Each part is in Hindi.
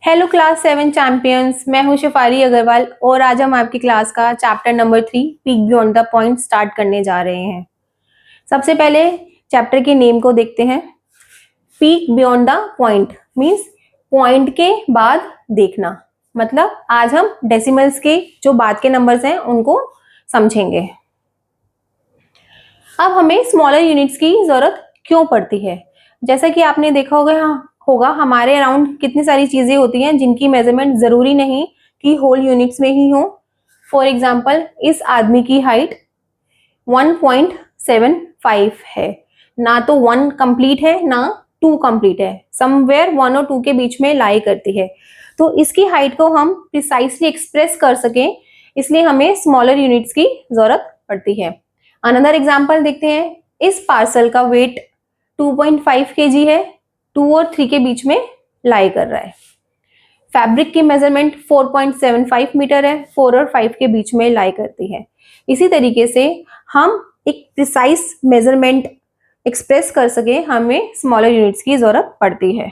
हेलो क्लास 7 चैंपियंस, मैं हूं शिफाली अग्रवाल और आज हम आपकी क्लास का chapter number 3 peak beyond the point start करने जा रहे हैं। सबसे पहले चैप्टर के नेम को देखते हैं। Peak beyond the point means point के बाद देखना, मतलब आज हम डेसिमल्स के जो बाद के नंबर्स हैं उनको समझेंगे। अब हमें स्मॉलर यूनिट्स की जरूरत क्यों पड़ती है? जैसा कि आपने देखा होगा हमारे अराउंड कितनी सारी चीजें होती हैं जिनकी मेजरमेंट जरूरी नहीं कि होल यूनिट्स में ही हो। फॉर एग्जाम्पल, इस आदमी की हाइट 1.75 है, ना तो 1 कंप्लीट है ना 2 कंप्लीट है, समवेयर 1 और 2 के बीच में लाई करती है। तो इसकी हाइट को हम प्रिसाइसली एक्सप्रेस कर सकें, इसलिए हमें स्मॉलर यूनिट्स की जरूरत पड़ती है। अनदर एग्जाम्पल देखते हैं। इस पार्सल का वेट 2.5 kg है, 2 और 3 के बीच में लाई कर रहा है। फैब्रिक की मेजरमेंट 4.75 मीटर है, 4 और 5 के बीच में लाई करती है। इसी तरीके से हम एक प्रिसाइज मेजरमेंट एक्सप्रेस कर सके, हमें स्मॉलर यूनिट्स की जरूरत पड़ती है।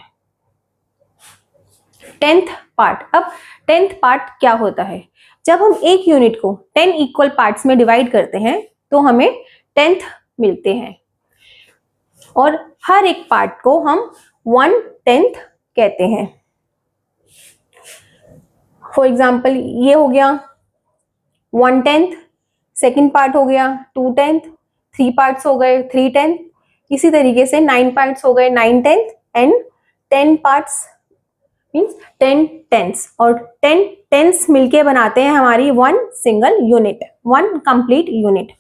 10th part. अब 10th पार्ट क्या होता है? जब हम एक यूनिट को 10 इक्वल पार्ट्स में डिवाइड करते हैं तो हमें 10th मिलते हैं और हर एक पार्ट को हम 1/10 कहते हैं। फॉर एग्जाम्पल, ये हो गया 1/10, सेकेंड पार्ट हो गया 2/10, 3 पार्ट्स हो गए 3/10, इसी तरीके से 9 पार्ट्स हो गए 9/10 एंड 10 पार्ट्स मीन्स 10 टेंथ्स, और 10 टेंथ्स मिलके बनाते हैं हमारी 1 सिंगल यूनिट, 1 कंप्लीट यूनिट।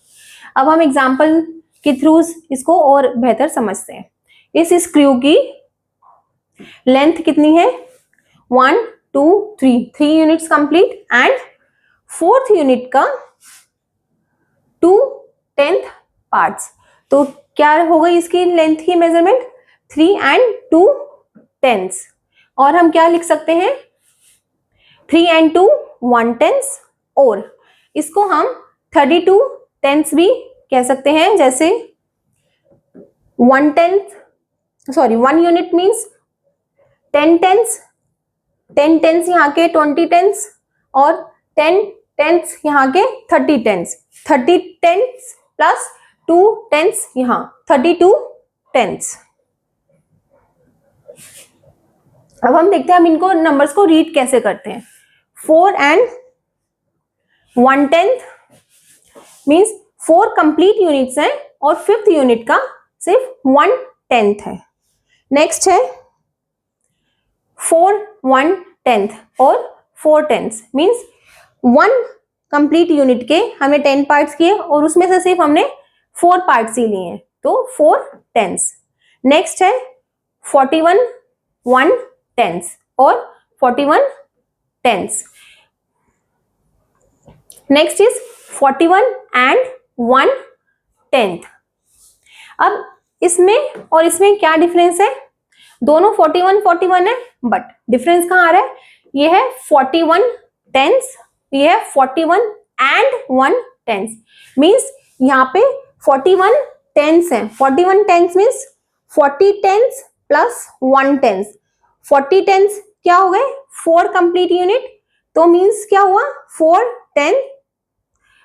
अब हम एग्जाम्पल के थ्रू इसको और बेहतर समझते हैं। इस स्क्रू की लेंथ कितनी है? 1 2 3 units complete and 4th unit का 2/10 पार्ट्स। तो क्या हो गई इसकी लेंथ की मेजरमेंट? 3 and 2/10। और हम क्या लिख सकते हैं? 3 and 2 1/10, और इसको हम 32/10 भी कह सकते हैं। जैसे 1 यूनिट मीन्स 10/10, 10/10 यहाँ के 20/10 और 10/10 यहाँ के 30/10, 30/10 प्लस 2/10 यहाँ 32/10। अब हम देखते हैं हम इनको नंबर्स को रीड कैसे करते हैं। 4 and 1/10 मीन्स 4 कंप्लीट यूनिट्स हैं और 5th यूनिट का सिर्फ 1/10 है। नेक्स्ट है 4 1/10 और 4/10 मीन्स 1 कंप्लीट यूनिट के हमने 10 पार्ट्स किए और उसमें से सिर्फ हमने 4 पार्ट्स ही लिए हैं, तो 4/10। नेक्स्ट है 41 1/10 और 41/10। Next is 41 and 1/10। अब इसमें और इसमें क्या डिफरेंस है? दोनों 41 41 है, बट डिफरेंस कहां आ रहा है? ये है 41/10, ये है 41 and 1/10 मीन्स यहाँ पे 41/10 है। 41/10 मीन्स 40/10 प्लस 1/10। 40/10 क्या हो गए? 4 कंप्लीट यूनिट, तो मीन्स क्या हुआ?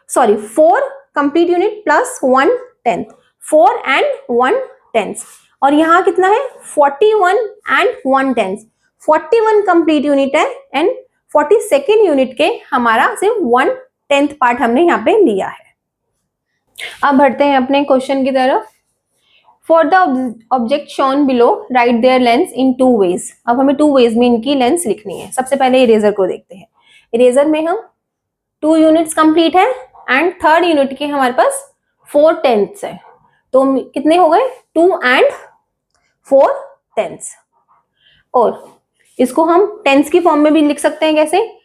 4 कंप्लीट यूनिट प्लस 1/10, 4 and 1/10। और यहाँ कितना है? 41 and 1/10। 41 कंप्लीट यूनिट है एंड 42nd यूनिट के हमारा सिर्फ 1/10 पार्ट हमने यहाँ पे लिया है। अब बढ़ते हैं अपने क्वेश्चन की तरफ। For the object shown below right there length in 2 ways। अब हमें 2 ways में इनकी लेंथ लिखनी है। सबसे पहले इरेजर को देखते हैं। इरेजर में हम 2 यूनिट्स कंप्लीट है एंड 3rd यूनिट के हमारे पास 4/10 है, तो कितने हो गए? 2 and 4/10। और इसको हम टेंस की फॉर्म में भी लिख सकते हैं। कैसे?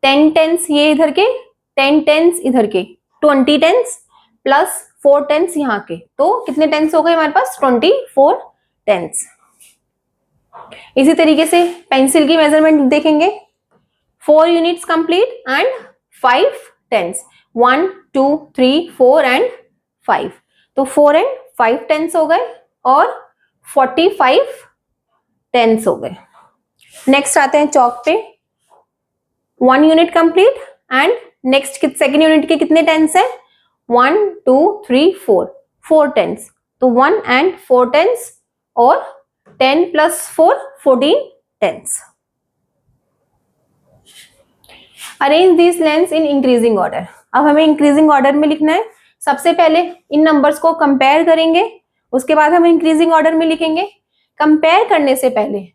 10/10 ये इधर के, 10/10 इधर के, 20/10 प्लस 4/10 यहाँ के, तो कितने टेंस हो गए हमारे पास? 24/10। इसी तरीके से पेंसिल की मेजरमेंट देखेंगे। 4 यूनिट्स कंप्लीट एंड 5/10, 1 2 3 4 and 5, तो 4 and 5/10 हो गए और 45/10 हो गए। नेक्स्ट आते हैं चौक पे, 1 unit complete and next second unit के कितने टेंस है, 1 2 3 4, 4 टेंस, तो 1 एंड 4 टेंस और 10 plus 4 14 tens. Arrange this lens in increasing order. अब हमें इंक्रीजिंग ऑर्डर में लिखना है। सबसे पहले इन नंबर्स को कंपेयर करेंगे, उसके बाद हम इंक्रीजिंग ऑर्डर में लिखेंगे। कंपेयर करने से पहले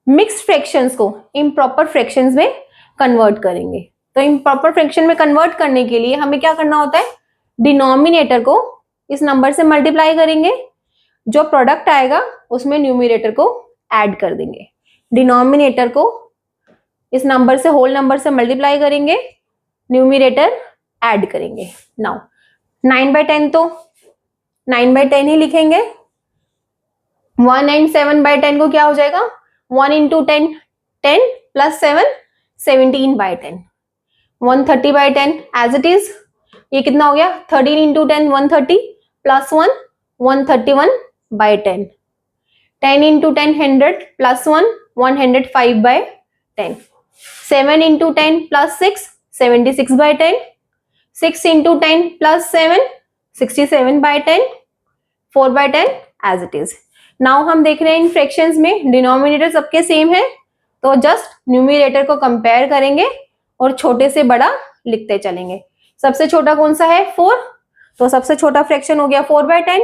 मिक्स्ड फ्रैक्शंस को इम्प्रॉपर फ्रैक्शंस में कन्वर्ट करेंगे। तो इम्प्रॉपर फ्रैक्शन में कन्वर्ट करने के लिए हमें क्या करना होता है, डिनोमिनेटर को इस नंबर से मल्टीप्लाई करेंगे, जो प्रोडक्ट आएगा उसमें न्यूमरेटर को ऐड कर देंगे। डिनोमिनेटर को इस नंबर से, होल नंबर से मल्टीप्लाई करेंगे, न्यूमरेटर ऐड करेंगे। नाउ 9/10 तो 9/10 ही लिखेंगे। 1 एंड 7/10 को क्या हो जाएगा, 1 into 10 10 plus 7 17/10। 130/10 as it is, ये कितना हो गया, 13 into 10 130 plus 1 131/10। 10 into 10 100 plus 1 105/10। 7 into 10 plus 6 76/10। 6 into 10 plus 7 67/10। 4/10 as it is. Now हम देख रहे हैं इन फ्रैक्शंस में डिनोमिनेटर सबके सेम है, तो जस्ट न्यूमरेटर को कंपेयर करेंगे और छोटे से बड़ा लिखते चलेंगे। सबसे छोटा कौन सा है, 4, तो सबसे छोटा फ्रैक्शन हो गया 4/10।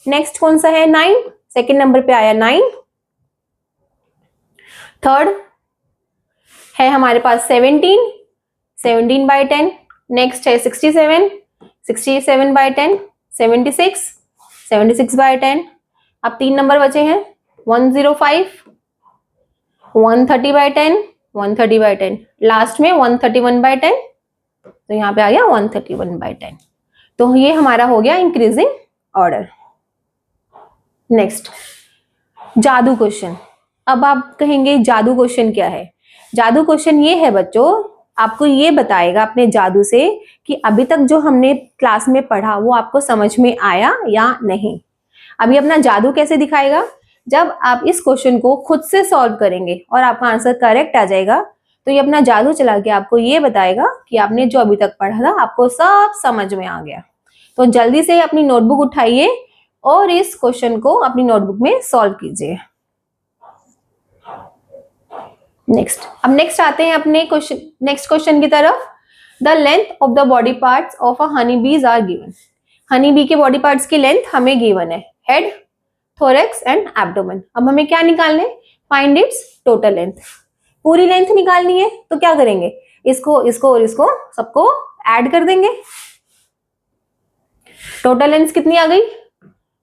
नेक्स्ट कौन सा है, 9, सेकेंड नंबर पे आया 9। थर्ड है हमारे पास 17, 17/10। नेक्स्ट है 67, 67/10। 76, 76/10। अब 3 नंबर बचे हैं, 105, 130/10, 130/10। लास्ट में 131/10, तो यहाँ पे आ गया 131/10। तो ये हमारा हो गया इंक्रीजिंग ऑर्डर। नेक्स्ट जादू क्वेश्चन। अब आप कहेंगे जादू क्वेश्चन क्या है। जादू क्वेश्चन ये है बच्चों, आपको ये बताएगा अपने जादू से कि अभी तक जो हमने क्लास में पढ़ा वो आपको समझ में आया या नहीं। अभी अपना जादू कैसे दिखाएगा, जब आप इस क्वेश्चन को खुद से सॉल्व करेंगे और आपका आंसर करेक्ट आ जाएगा, तो ये अपना जादू चला के आपको ये बताएगा कि आपने जो अभी तक पढ़ा था आपको सब समझ में आ गया। तो जल्दी से अपनी नोटबुक उठाइए और इस क्वेश्चन को अपनी नोटबुक में सॉल्व कीजिए। नेक्स्ट, अब नेक्स्ट आते हैं अपने क्वेश्चन, नेक्स्ट क्वेश्चन की तरफ। The length of the body parts of a Honey bees are given. Honey bee के बॉडी पार्ट्स की लेंथ हमें गिवन है, हेड, थोरैक्स एंड एब्डोमेन। अब हमें क्या निकालना है, फाइंड इट्स टोटल लेंथ। पूरी लेंथ निकालनी है तो क्या करेंगे, इसको इसको और इसको सबको ऐड कर देंगे। टोटल लेंथ कितनी आ गई,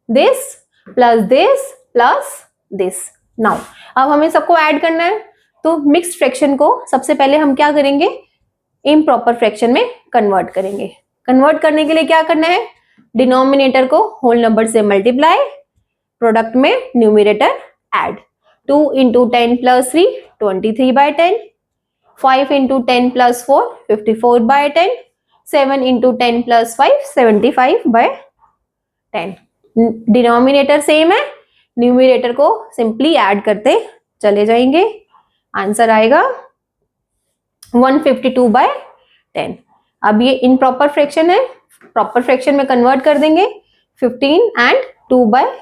this plus this plus this. Now अब हमें सबको ऐड करना है, तो मिक्स्ड फ्रैक्शन को सबसे पहले हम क्या करेंगे, इम्प्रॉपर फ्रैक्शन में कन्वर्ट करेंगे। कन्वर्ट करने के लिए क्या करना है, डिनोमिनेटर को होल नंबर से मल्टीप्लाई, प्रोडक्ट में numerator add. 2 into 10 plus 3 23/10। 5 into 10 plus 4 54/10। 7 into 10 plus 5 75/10। Denominator same है, न्यूमरेटर को सिंपली ऐड करते चले जाएंगे, आंसर आएगा 152/10। अब ये इम्प्रॉपर फ्रैक्शन है, प्रॉपर फ्रैक्शन में कन्वर्ट कर देंगे, 15 एंड 2/10।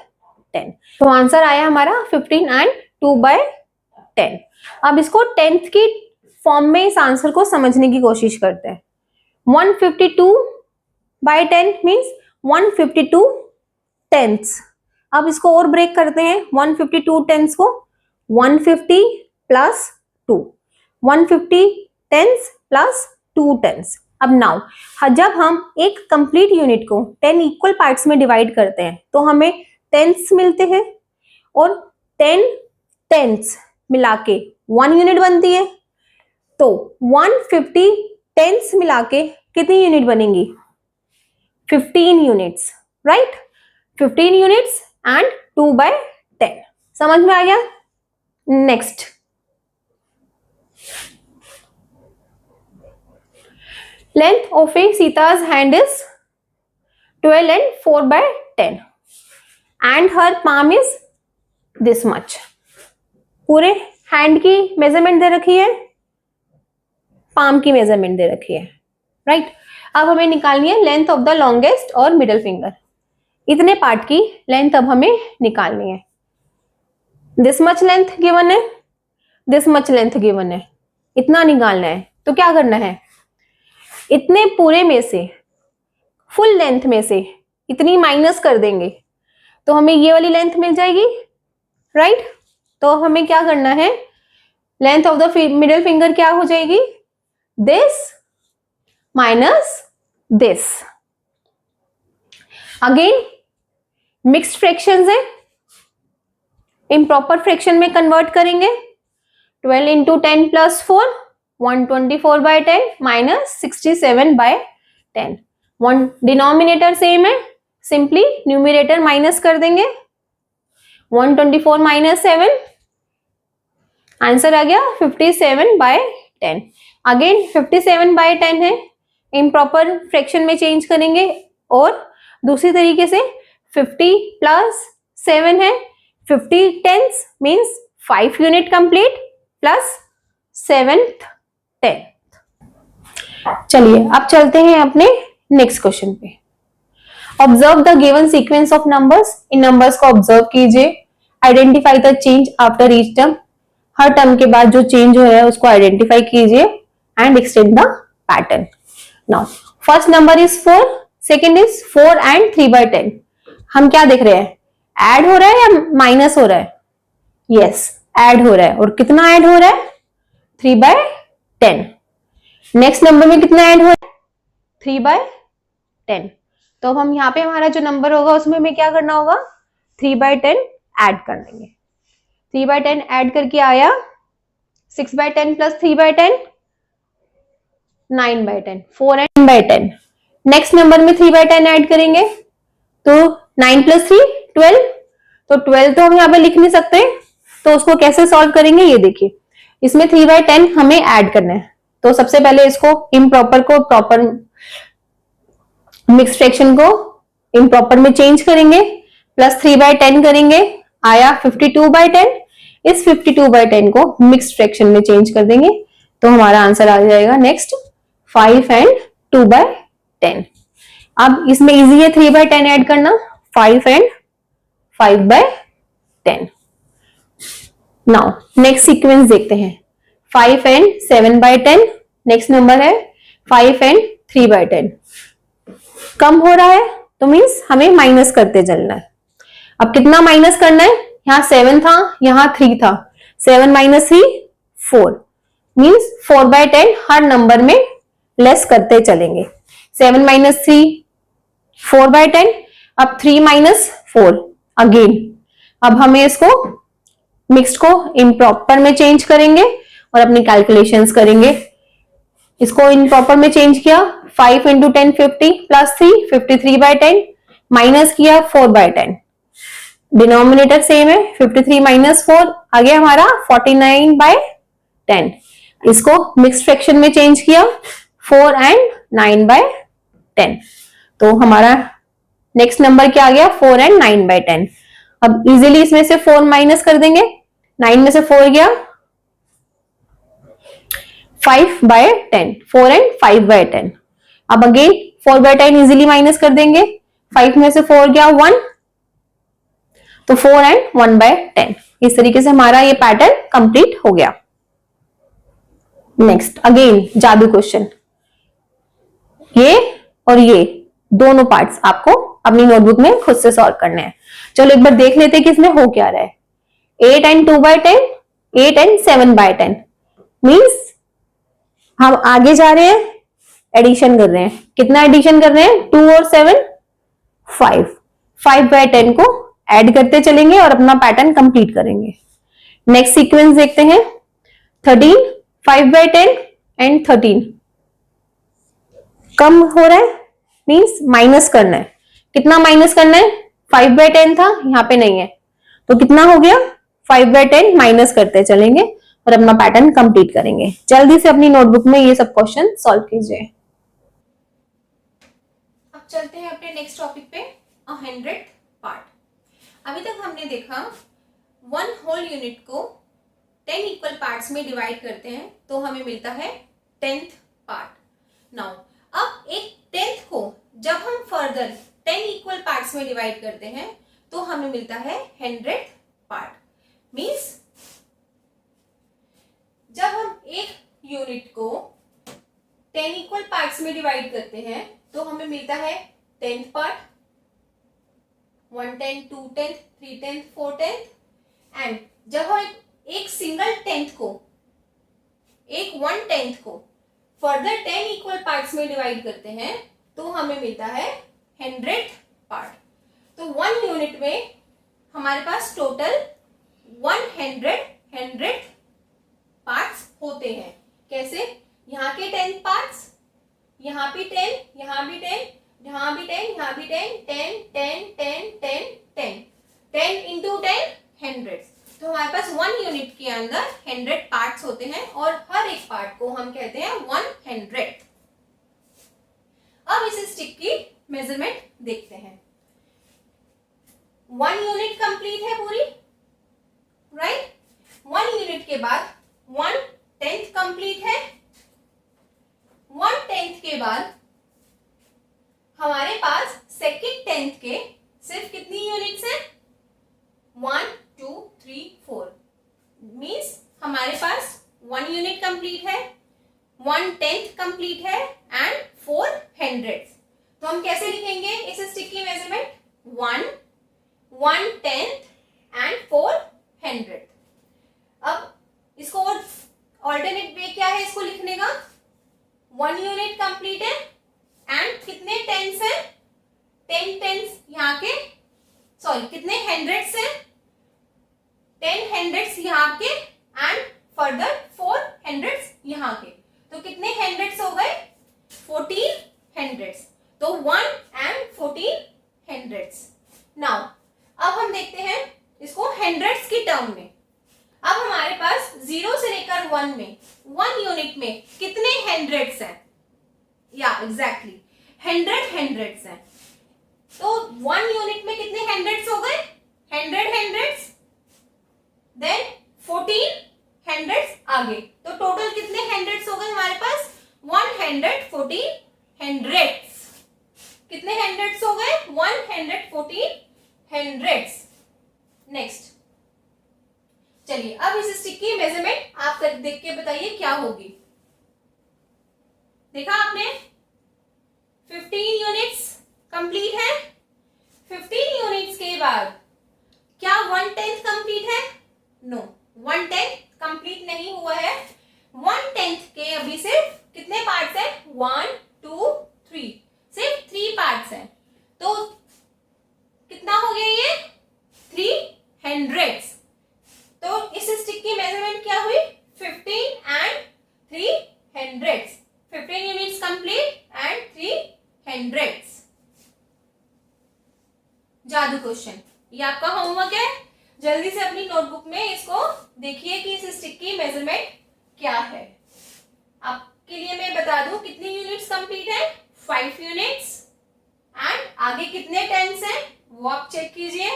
तो आंसर आया हमारा 15 एंड 2/10। अब इसको 10th की फॉर्म में इस आंसर को समझने की कोशिश करते हैं। 152/10 मीन्स 152 टेंथ्स। अब इसको और ब्रेक करते हैं, 152 टेंथ्स को 150 प्लस 2, 150 टेंथ्स प्लस 2 टेंथ्स। अब नाउ जब हम एक कंप्लीट यूनिट को 10 इक्वल पार्ट्स में डिवाइड करते हैं तो हमें टेंथ्स मिलते हैं, और 10 टेंथ्स मिला के 1 यूनिट बनती है। तो 150 टेंथ्स मिला के कितनी यूनिट बनेंगी, 15 यूनिट्स, राइट। 15 units and 2/10। समझ में आ गया। Next, length of a Sita's hand is 12 and 4/10 and her palm is this much. पूरे हैंड की मेजरमेंट दे रखी है, पाम की मेजरमेंट दे रखी है, राइट। अब हमें निकालनी है लेंथ ऑफ द लॉन्गेस्ट और मिडल फिंगर। इतने पार्ट की लेंथ अब हमें निकालनी है। दिस मच लेंथ गिवन है, दिस मच लेंथ गिवन है, इतना निकालना है। तो क्या करना है, इतने पूरे में से, फुल लेंथ में से इतनी माइनस कर देंगे तो हमें ये वाली लेंथ मिल जाएगी, राइट। तो हमें क्या करना है, length of the middle finger क्या हो जाएगी, this minus this. Again mixed fractions है, इम्प्रॉपर फ्रैक्शन में कन्वर्ट करेंगे। 12 into 10 plus 4, 124 by 10 minus 67 by 10। One denominator same है, सिंपली न्यूमिनेटर माइनस कर देंगे। 124 माइनस 7, आंसर आ गया 57 बाय 10। अगेन 57 बाय 10 है, इम्प्रॉपर फ्रैक्शन में चेंज करेंगे। और दूसरी तरीके से 50 प्लस 7 है, 50 tens means 5 unit complete plus 7th 10th। चलिए अब चलते हैं अपने नेक्स्ट क्वेश्चन पे। Observe the given sequence of numbers, इन नंबर्स को ऑब्जर्व कीजिए। Identify the change after each term, हर टर्म के बाद जो चेंज हो रहा है उसको आइडेंटिफाई कीजिए and extend the pattern. Now first number is 4, second is 4 and 3 by 10। हम क्या देख रहे हैं, ऐड हो रहा है या माइनस हो रहा है, यस ऐड हो रहा है। और कितना ऐड हो रहा है, 3 बाय 10। नेक्स्ट नंबर में कितना ऐड हो रहा है, 3 बाय 10। तो हम यहाँ पे हमारा जो नंबर होगा उसमें हमें क्या करना होगा, 3 बाय 10 ऐड कर देंगे। 3 बाय 10 ऐड करके आया 6 by 10 plus 3 by 10 9 by 10, 4 and by 10। Next number में 3 बाय 10 ऐड करेंगे तो 9 प्लस 3 12। तो 12 तो हम यहाँ पे लिख नहीं सकते, तो उसको कैसे सॉल्व करेंगे ये देखिए। इसमें 3 बाय 10 हमें ऐड करना है, तो सबसे पहले इसको इम्प्रॉपर को प्रॉपर, मिक्स फ्रैक्शन को इम्प्रॉपर में चेंज करेंगे, प्लस 3 बाय 10 करेंगे, आया 52 बाय 10। इस 52 बाय 10 को मिक्स फ्रैक्शन में चेंज कर देंगे तो हमारा आंसर आ जाएगा नेक्स्ट 5 एंड 2 बाय 10। अब इसमें इजी है 3 बाय 10 ऐड करना, 5 and 5 by 10। Now next sequence देखते हैं, 5 एंड 7 बाय 10। नेक्स्ट नंबर है 5 एंड 3 बाय 10। कम हो रहा है तो मीन्स हमें माइनस करते चलना है। अब कितना माइनस करना है, यहाँ 7 था, यहाँ 3 था, 7 माइनस 3 4 मीन्स 4 बाय 10 हर नंबर में लेस करते चलेंगे। 7 माइनस 3 4 बाय 10, अब 3 माइनस 4 अगेन। अब हमें इसको मिक्स्ड को इम्प्रॉपर में चेंज करेंगे और अपनी कैलकुलेशंस करेंगे। इसको इम्प्रॉपर में चेंज किया, 5 इंटू 10 50 प्लस 3 53 बाय 10, माइनस किया 4 बाय 10। डिनोमिनेटर सेम है, 53 माइनस 4 आ गया हमारा 49 बाय 10। इसको मिक्स फ्रैक्शन में चेंज किया, 4 एंड 9 बाय 10। तो हमारा नेक्स्ट नंबर क्या आ गया, 4 एंड 9 बाय 10। अब इजीली इसमें से 4 माइनस कर देंगे, 9 में से 4 गया 5 बाय 10, 4 एंड 5 बाय 10। अब अगेन 4 बाय 10 इजीली माइनस कर देंगे, 5 में से 4 गया 1, तो 4 एंड 1 बाय 10। इस तरीके से हमारा ये पैटर्न कंप्लीट हो गया। नेक्स्ट अगेन जादू क्वेश्चन, ये और ये दोनों पार्ट्स आपको अपनी नोटबुक में खुद से सॉल्व करने हैं। चलो एक बार देख लेते हैं कि इसमें हो क्या रहा है। 8 and 2 by 10, 8 and 7 by 10 means हम आगे जा रहे हैं, एडिशन कर रहे हैं। कितना एडिशन कर रहे हैं, 2 और 7 5, 5 बाय 10 को ऐड करते चलेंगे और अपना पैटर्न कंप्लीट करेंगे। नेक्स्ट सीक्वेंस देखते हैं, 13 5 बाय 10 एंड 13। कम हो रहा है मीन्स माइनस करना है। कितना माइनस करना है, 5 बाय 10 था, यहाँ पे नहीं है, तो कितना हो गया 5 बाय 10 माइनस करते चलेंगे और अपना पैटर्न कंप्लीट करेंगे। जल्दी से अपनी नोटबुक में ये सब क्वेश्चन सॉल्व कीजिए। अब चलते हैं अपने नेक्स्ट टॉपिक पे, 100th पार्ट। अभी तक हमने देखा 1 होल यूनिट को 10 इक्वल पार्ट्स में डिवाइड करते हैं तो हमें मिलता है 10th पार्ट। नाउ अब एक 10th को जब हम फर्दर 10 इक्वल पार्ट्स में डिवाइड करते हैं तो हमें मिलता है 100th पार्ट। मीन्स जब हम एक यूनिट को 10 इक्वल पार्ट्स में डिवाइड करते हैं तो हमें मिलता है 10th पार्ट, 1/10, 2/10, 3/10, 4/10। एंड जब हम एक सिंगल 10th को, एक 1/10 को फर्दर 10 इक्वल पार्ट्स में डिवाइड करते हैं तो हमें मिलता है 100th पार्ट। तो 1 यूनिट में हमारे पास टोटल 100 पार्ट्स होते हैं। कैसे? यहाँ के 10 पार्ट्स, यहाँ भी 10, यहाँ भी 10, यहाँ भी 10, यहाँ भी 10, 10, 10, 10, 10, 10, 10 इंटू 10 100। तो हमारे पास 1 यूनिट के अंदर 100 पार्ट्स होते हैं और हर एक पार्ट को हम कहते हैं 100। अब इस स्टिक की मेजरमेंट देखते हैं। 1 यूनिट कंप्लीट है पूरी, राइट? 1 यूनिट के बाद 1/10 कंप्लीट है। 1/10 के बाद हमारे पास सेकंड 10th के सिर्फ कितनी यूनिट्स हैं? 1 2 3 4। मीन्स हमारे पास 1 यूनिट कंप्लीट है, 1/10 कंप्लीट है एंड 400। तो हम कैसे लिखेंगे इस स्टिक की मेजरमेंट? 1 1/10 एंड 400। अब इसको और ऑल्टरनेट वे क्या है इसको लिखने का? 1 यूनिट कंप्लीट है एंड कितने टेंस है? 10 टेंस यहाँ के, सॉरी कितने हंड्रेड्स है? 10 हंड्रेड्स यहाँ के एंड फर्दर 4 हंड्रेड्स यहाँ के। तो कितने हंड्रेड्स हो गए? 14 हंड्रेड्स। तो 1 एंड 14 हंड्रेड्स। नाउ अब हम देखते हैं इसको हंड्रेड्स की टर्म में। अब हमारे पास 0 से लेकर 1 में 1 यूनिट में कितने हंड्रेड्स हैं? या एग्जैक्टली 100 हंड्रेड्स हैं। तो 1 यूनिट में कितने हंड्रेड्स हो गए? 100 हंड्रेड्स, देन 14 हंड्रेड्स आगे। तो टोटल कितने हंड्रेड्स हो गए हमारे पास? 114 हंड्रेड्स। कितने हंड्रेड्स हो गए? 114 हंड्रेड्स। नेक्स्ट चलिए अब इस स्टिक की मेजरमेंट आप देख के बताइए क्या होगी। देखा आपने 15 यूनिट्स कंप्लीट है। 15 यूनिट्स के बाद क्या 1/10 कंप्लीट है? नो, 1/10 कंप्लीट नहीं हुआ है। 1/10 के अभी सिर्फ कितने पार्ट्स हैं? 1 2 3, सिर्फ 3 पार्ट्स हैं। तो कितना हो गया ये? 300। तो इस स्टिक की मेजरमेंट क्या हुई? 15 एंड 300। 15 units complete and 300। जादू क्वेश्चन, ये आपका होमवर्क है। जल्दी से अपनी नोटबुक में इसको देखिए कि इस स्टिक की मेजरमेंट क्या है। आपके लिए मैं बता दूं कितनी यूनिट्स कंप्लीट है? 5 यूनिट्स। एंड आगे कितने टेंस हैं वो आप चेक कीजिए,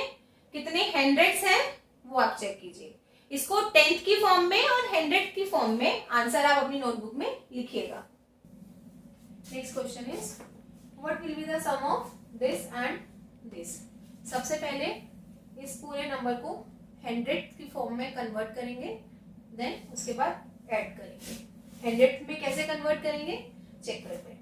कितने हंड्रेड्स हैं वो आप चेक कीजिए। इसको 10th की फॉर्म में और 100 की फॉर्म में आंसर आप अपनी नोटबुक में लिखिएगा। Next question is what will be the sum of this and this. सबसे पहले इस पूरे नंबर को 100 की फॉर्म में कन्वर्ट करेंगे, देन उसके बाद ऐड करेंगे। 100 में कैसे कन्वर्ट करेंगे चेक करते हैं।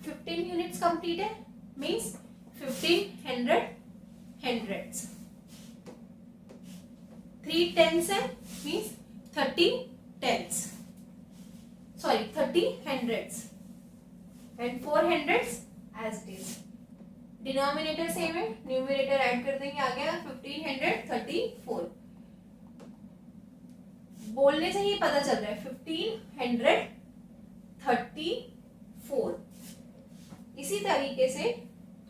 15 यूनिट्स कंप्लीट है, मींस 1500 हंड्रेड्स। 3 टेंस है, means 30 tens, sorry 30 hundreds and 4 hundreds as it is. Denominator same है, न्यूमरेटर ऐड कर देंगे, आ गया 1534। बोलने से ही पता चल रहा है 1534। इसी तरीके से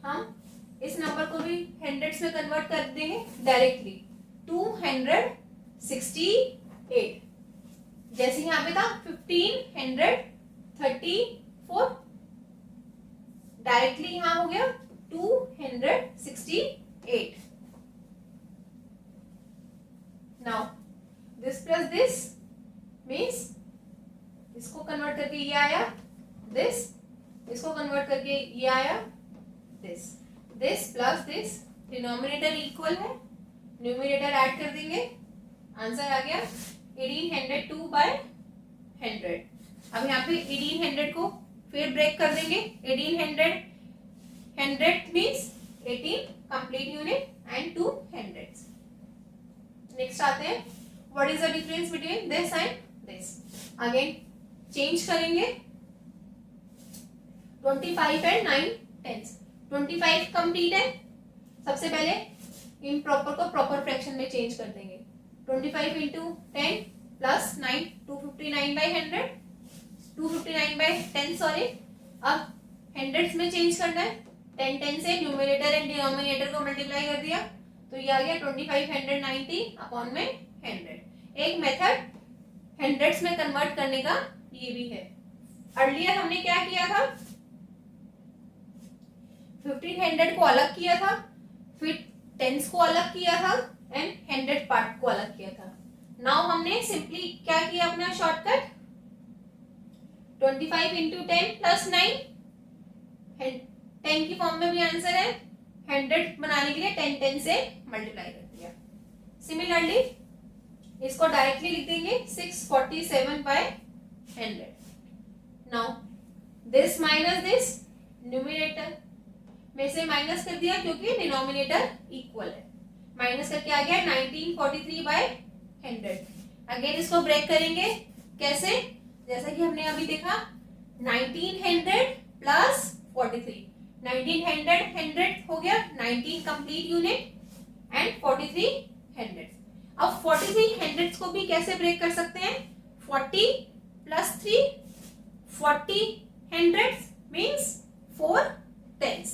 हम इस नंबर को भी हंड्रेड्स में कन्वर्ट कर देंगे डायरेक्टली। 268, जैसे यहाँ पे था 1534, डायरेक्टली यहाँ हो गया 268। Now this plus this means इसको कन्वर्ट करके ये आया दिस, इसको कन्वर्ट करके ये आया this, this plus this, denominator equal है, न्यूमिनेटर ऐड कर देंगे, आंसर आ गया 1802/100। अब यहाँ पे 1800 को फिर ब्रेक कर देंगे, 100 means 18 complete unit and 2 hundreds. Next आते हैं, what is the difference between this and this. Again change करेंगे 25 एंड 9 टेंस। 25 कंप्लीट है, सबसे पहले इम्प्रॉपर को प्रॉपर फ्रैक्शन में चेंज कर देंगे। 25 इंटू 10 प्लस 9 259/100, 259/10 सॉरी। अब हंड्रेड्स में चेंज करना है, 10 से न्यूमरेटर एंड डिनोमिनेटर को मल्टीप्लाई कर दिया तो ये आ गया 2590/100। एक मेथड हंड्रेड्स में कन्वर्ट करने का ये भी है। अर्लियर हमने क्या किया था, 1500 को अलग किया था, फिर टेंस को अलग किया था एंड 100 पार्ट को अलग किया था। नाउ हमने सिंपली क्या किया, अपना शॉर्टकट 25 इंटू 10 प्लस 9, 10 की फॉर्म में भी आंसर है, 100 बनाने के लिए 10 से मल्टीप्लाई कर दिया। सिमिलरली इसको डायरेक्टली लिख देंगे 647/100। Now this minus this, numerator में से माइनस कर दिया क्योंकि डिनोमिनेटर इक्वल है, माइनस करके आ गया 1943/100। अगेन इसको ब्रेक करेंगे, कैसे, जैसा कि हमने अभी देखा 1900 प्लस 43, 1900 100 हो गया, 19 कंप्लीट यूनिट एंड 43 हंड्रेड। अब 43 हंड्रेड्स को भी कैसे ब्रेक कर सकते हैं, 40 प्लस 3, 40 हंड्रेड्स मीन्स 4 टेंस।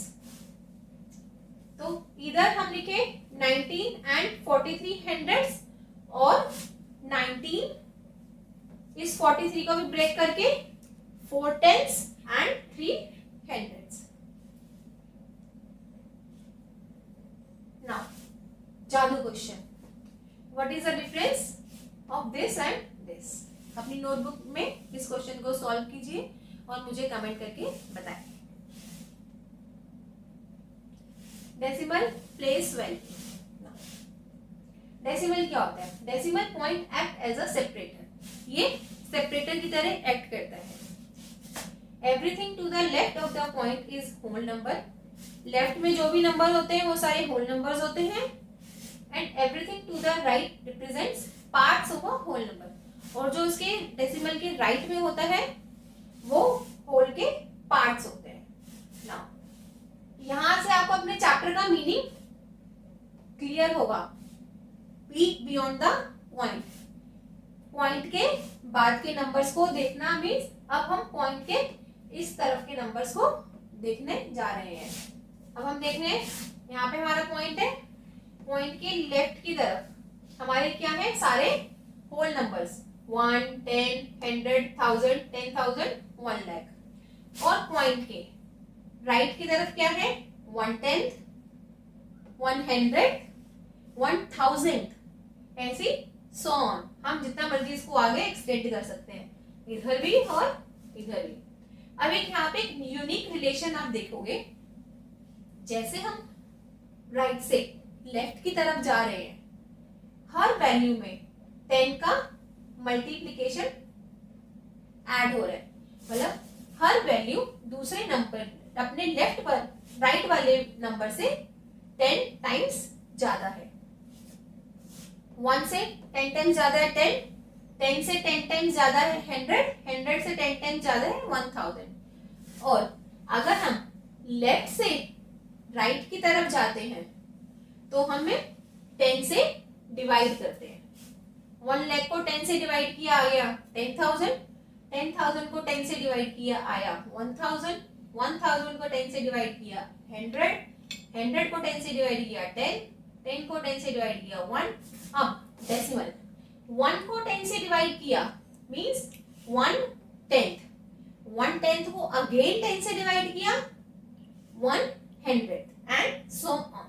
तो इधर हम लिखे 19 एंड 43 हंड्रेड्स और 19 इस 43 को भी ब्रेक करके 4 टेंस एंड 3 हंड्रेड्स। नाउ जादू question, what is the difference of this and this. अपनी नोटबुक में इस क्वेश्चन को सॉल्व कीजिए और मुझे कमेंट करके बताएं। Decimal place value. डेसिमल क्या होता है, decimal point act as a separator, ये सेपरेटर की तरह एक्ट करता है। Everything to the left of the point is whole number, left में जो भी नंबर होते हैं वो सारे होल नंबर्स होते हैं, and everything to the right represents parts of a whole number, और जो उसके डेसिमल के राइट में होता है वो होल के पार्ट्स होते हैं। नाउ यहां से आपको अपने चैप्टर का मीनिंग क्लियर होगा। Peak beyond the point, point के बाद के नंबर्स को देखना मीन्स अब हम पॉइंट के इस तरफ के नंबर्स को देखने जा रहे हैं। अब हम देख रहे हैं यहाँ पे हमारा पॉइंट है, पॉइंट के लेफ्ट की तरफ हमारे क्या है, सारे होल नंबर्स 1 10 100 1000 10,000 1 लाख, और पॉइंट के राइट की तरफ क्या है 1/10 100 1000, ऐसी सो ऑन। हम जितना मर्जी इसको आगे एक्सटेंड कर सकते हैं, इधर भी और इधर भी। अब एक यहाँ पे एक यूनिक रिलेशन आप देखोगे, जैसे हम राइट से लेफ्ट की तरफ जा रहे हैं, हर वैल्यू में 10 का मल्टीप्लिकेशन ऐड हो रहा है, मतलब हर वैल्यू दूसरे नंबर अपने लेफ्ट पर राइट वाले नंबर से 10 टाइम्स ज्यादा है। 1 से 10 टाइम्स ज्यादा है 10, 10 से 10 टाइम्स ज्यादा है 100, 100 से 10 टाइम्स ज्यादा है 1000। और अगर हम लेफ्ट से राइट की तरफ जाते हैं तो हमें 10 से डिवाइड करते हैं। 1 लाख को 10 से डिवाइड किया आ गया 10,000, 10,000 को 10 से डिवाइड किया आया 1,000, 1,000 को 10 से डिवाइड किया 100, 100 को 10 से डिवाइड किया 10, 10 को 10 से डिवाइड किया 1। अब डेसिमल 1 को 10 से डिवाइड किया मींस 1/10, 1/10 को अगेन 10 से डिवाइड किया 100 एंड सो ऑन।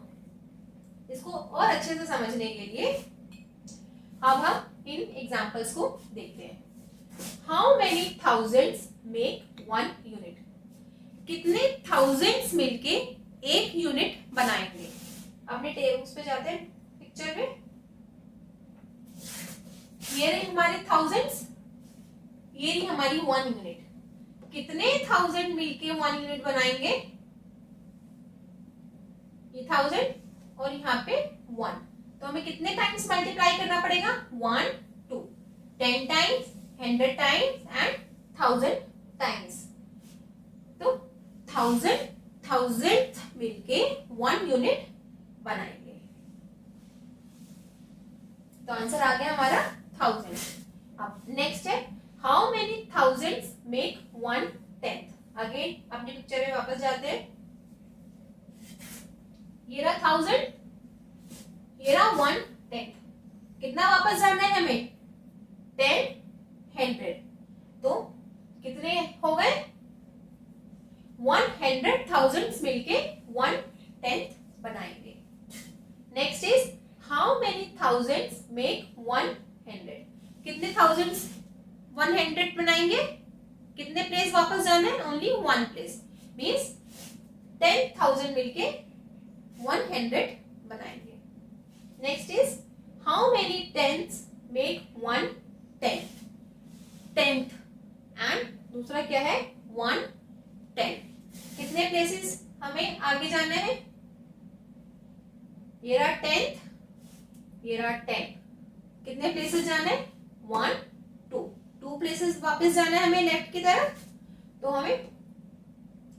इसको और अच्छे से समझने के लिए अब हम इन एग्जाम्पल्स को देखते हैं। How many thousands make one unit? कितने थाउजेंड्स मिलके एक यूनिट बनाएंगे? अपने टेबल्स पे जाते हैं पिक्चर में, ये रही हमारे थाउजेंड्स, ये रही हमारी वन यूनिट। कितने थाउजेंड मिलके वन यूनिट बनाएंगे? ये थाउजेंड और यहाँ पे वन, तो हमें कितने टाइम्स मल्टीप्लाई करना पड़ेगा? 1 2 10 टाइम्स, 100 टाइम्स एंड 1000 टाइम्स। तो थाउजेंड मिलके वन यूनिट बनाएंगे। तो आंसर आ गया हमारा 1000। अब नेक्स्ट है how many thousands make 1/10? Again अपनी पिक्चर में वापस जाते हैं। ये रहा 1000, ये रहा 1/10। कितना वापस जाना है हमें? 10 100। तो कितने हो गए? 100,000 मिलके 1/10 बनाएंगे। Next is how many thousands make 100? कितने थाउजेंड्स 100 बनाएंगे? कितने प्लेस वापस जाना है? ओनली वन प्लेस, मीन्स 10,000 मिलके 100 बनाएंगे। Next is how many tenths make 1/10? Tenth and दूसरा क्या है? 1/10। कितने प्लेसेस हमें आगे जाना है? ये रहा 10th, ये रहा 10। कितने प्लेसेस जाना है? 1 2 प्लेसेस वापस जाना है हमें लेफ्ट की तरफ, तो हमें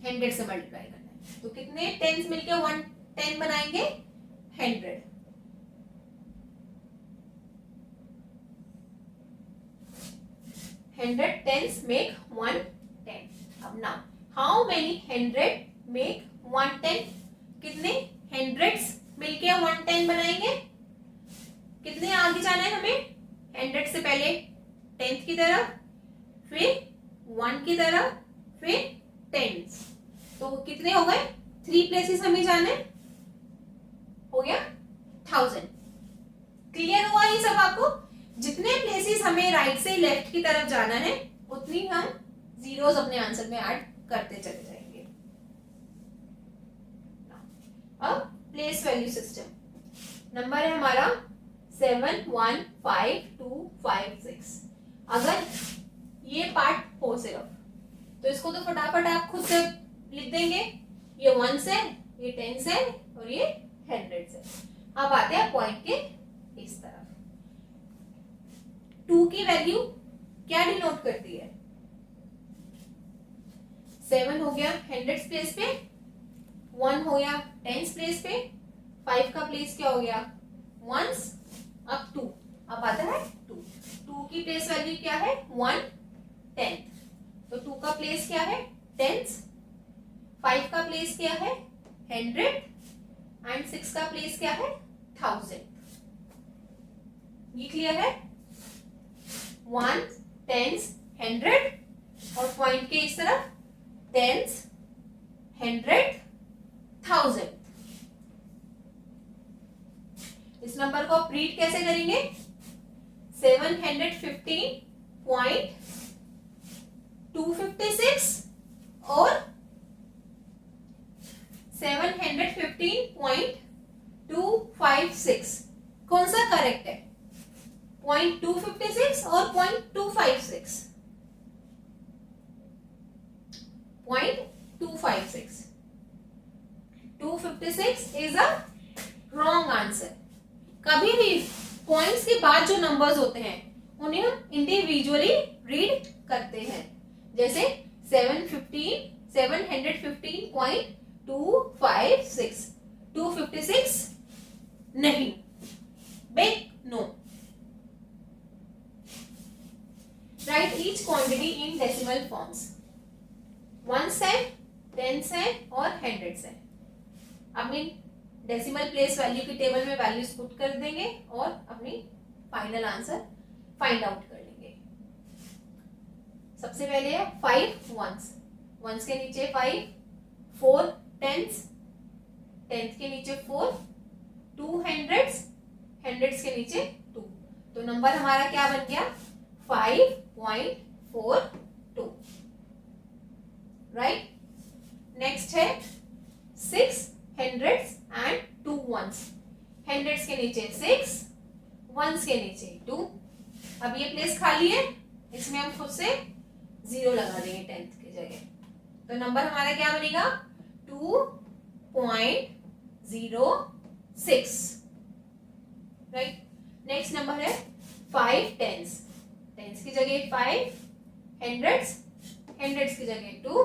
100 से मल्टीप्लाई करना है। तो कितने टेंस मिलके 1/10 बनाएंगे? 100। Hundred tens make 1/10। अब नाउ हाउ मेनी 100 मेक 1/10? कितने हंड्रेड्स मिलके 1/10 बनाएंगे? कितने आगे जाना है हमें? 100 से पहले 10th की तरफ, फिर 1 की तरफ, फिर 10। तो कितने हो गए? 3 प्लेसेस हमें जाना है, हो गया 1000। क्लियर हुआ ये सब आपको? जितने प्लेसेस हमें राइट से लेफ्ट की तरफ जाना है उतनी हम जीरोस अपने आंसर में ऐड करते चले जाएंगे। अब प्लेस वैल्यू सिस्टम नंबर है हमारा 7 1 5 2 5 6। अगर ये पार्ट हो सिर्फ, तो इसको तो फटाफट आप खुद से लिख देंगे। ये 1 से, ये 10 से और ये 100 से। अब आते हैं पॉइंट के इस तरफ। 2 की वैल्यू क्या डिनोट करती है? 7 हो गया 100 प्लेस पे, 1 हो गया 10 प्लेस पे, 5 का प्लेस क्या हो गया? 1s, अब 2। अब आता है 2 की प्लेस वैल्यू क्या है? 1/10। तो 2 का प्लेस क्या है? 10s। 5 का प्लेस क्या है? 100 एंड 6 का प्लेस क्या है? 1000। ये क्लियर है? 1 10s 100 और पॉइंट के इस तरफ 10s 100 1000। इस नंबर को आप रीड कैसे करेंगे? 715.256 और 715.256 कौन सा करेक्ट है? 0.256 और 0.256? 0.256। 256 इज अ रॉन्ग आंसर। कभी भी पॉइंट्स के बाद जो नंबर्स होते हैं उन्हें हम इंडिविजुअली रीड करते हैं। जैसे 715.256 256 नहीं, big no. Right each quantity in decimal forms. 1s है, 10s है और 100s है। अपनी डेसिमल प्लेस वैल्यू की टेबल में वैल्यूज पुट कर देंगे और अपनी फाइनल आंसर फाइंड आउट कर लेंगे। सबसे पहले है 5 1s के नीचे 5, 4 10s, 10th के नीचे 4, 2 100s के नीचे 2। तो तो नंबर हमारा क्या बन गया 5.42, राइट। नेक्स्ट है 6 हंड्रेड्स एंड 2 वंस। हंड्रेड्स के नीचे 6, वंस के नीचे 2। अब ये प्लेस खाली है, इसमें हम खुद से 0 लगा देंगे 10th की जगह। तो नंबर हमारा क्या बनेगा 2.06, राइट। नेक्स्ट नंबर है 5 टेंस। टेंस की जगह 5, हंड्रेड्स की जगह 2,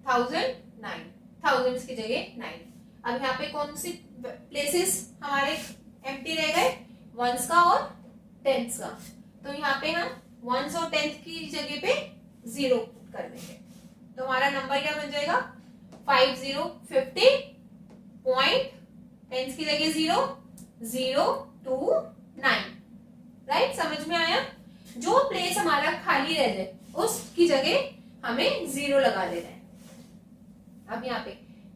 थाउजेंड 9, थाउजेंड्स की जगह 9। अब यहाँ पे कौन सी प्लेसेस हमारे एम्प्टी रह गए, वंस का और टेंस का। तो यहाँ पे हम वंस और टेंथ की जगह पे 0 कर देंगे। तो हमारा नंबर क्या बन जाएगा 5050 पॉइंट, टेंस की जगह 0.029, राइट। समझ में आया। जो प्लेस हमारा खाली रह जाए उसकी जगह हमें 0 लगा देना है। अब यहाँ पे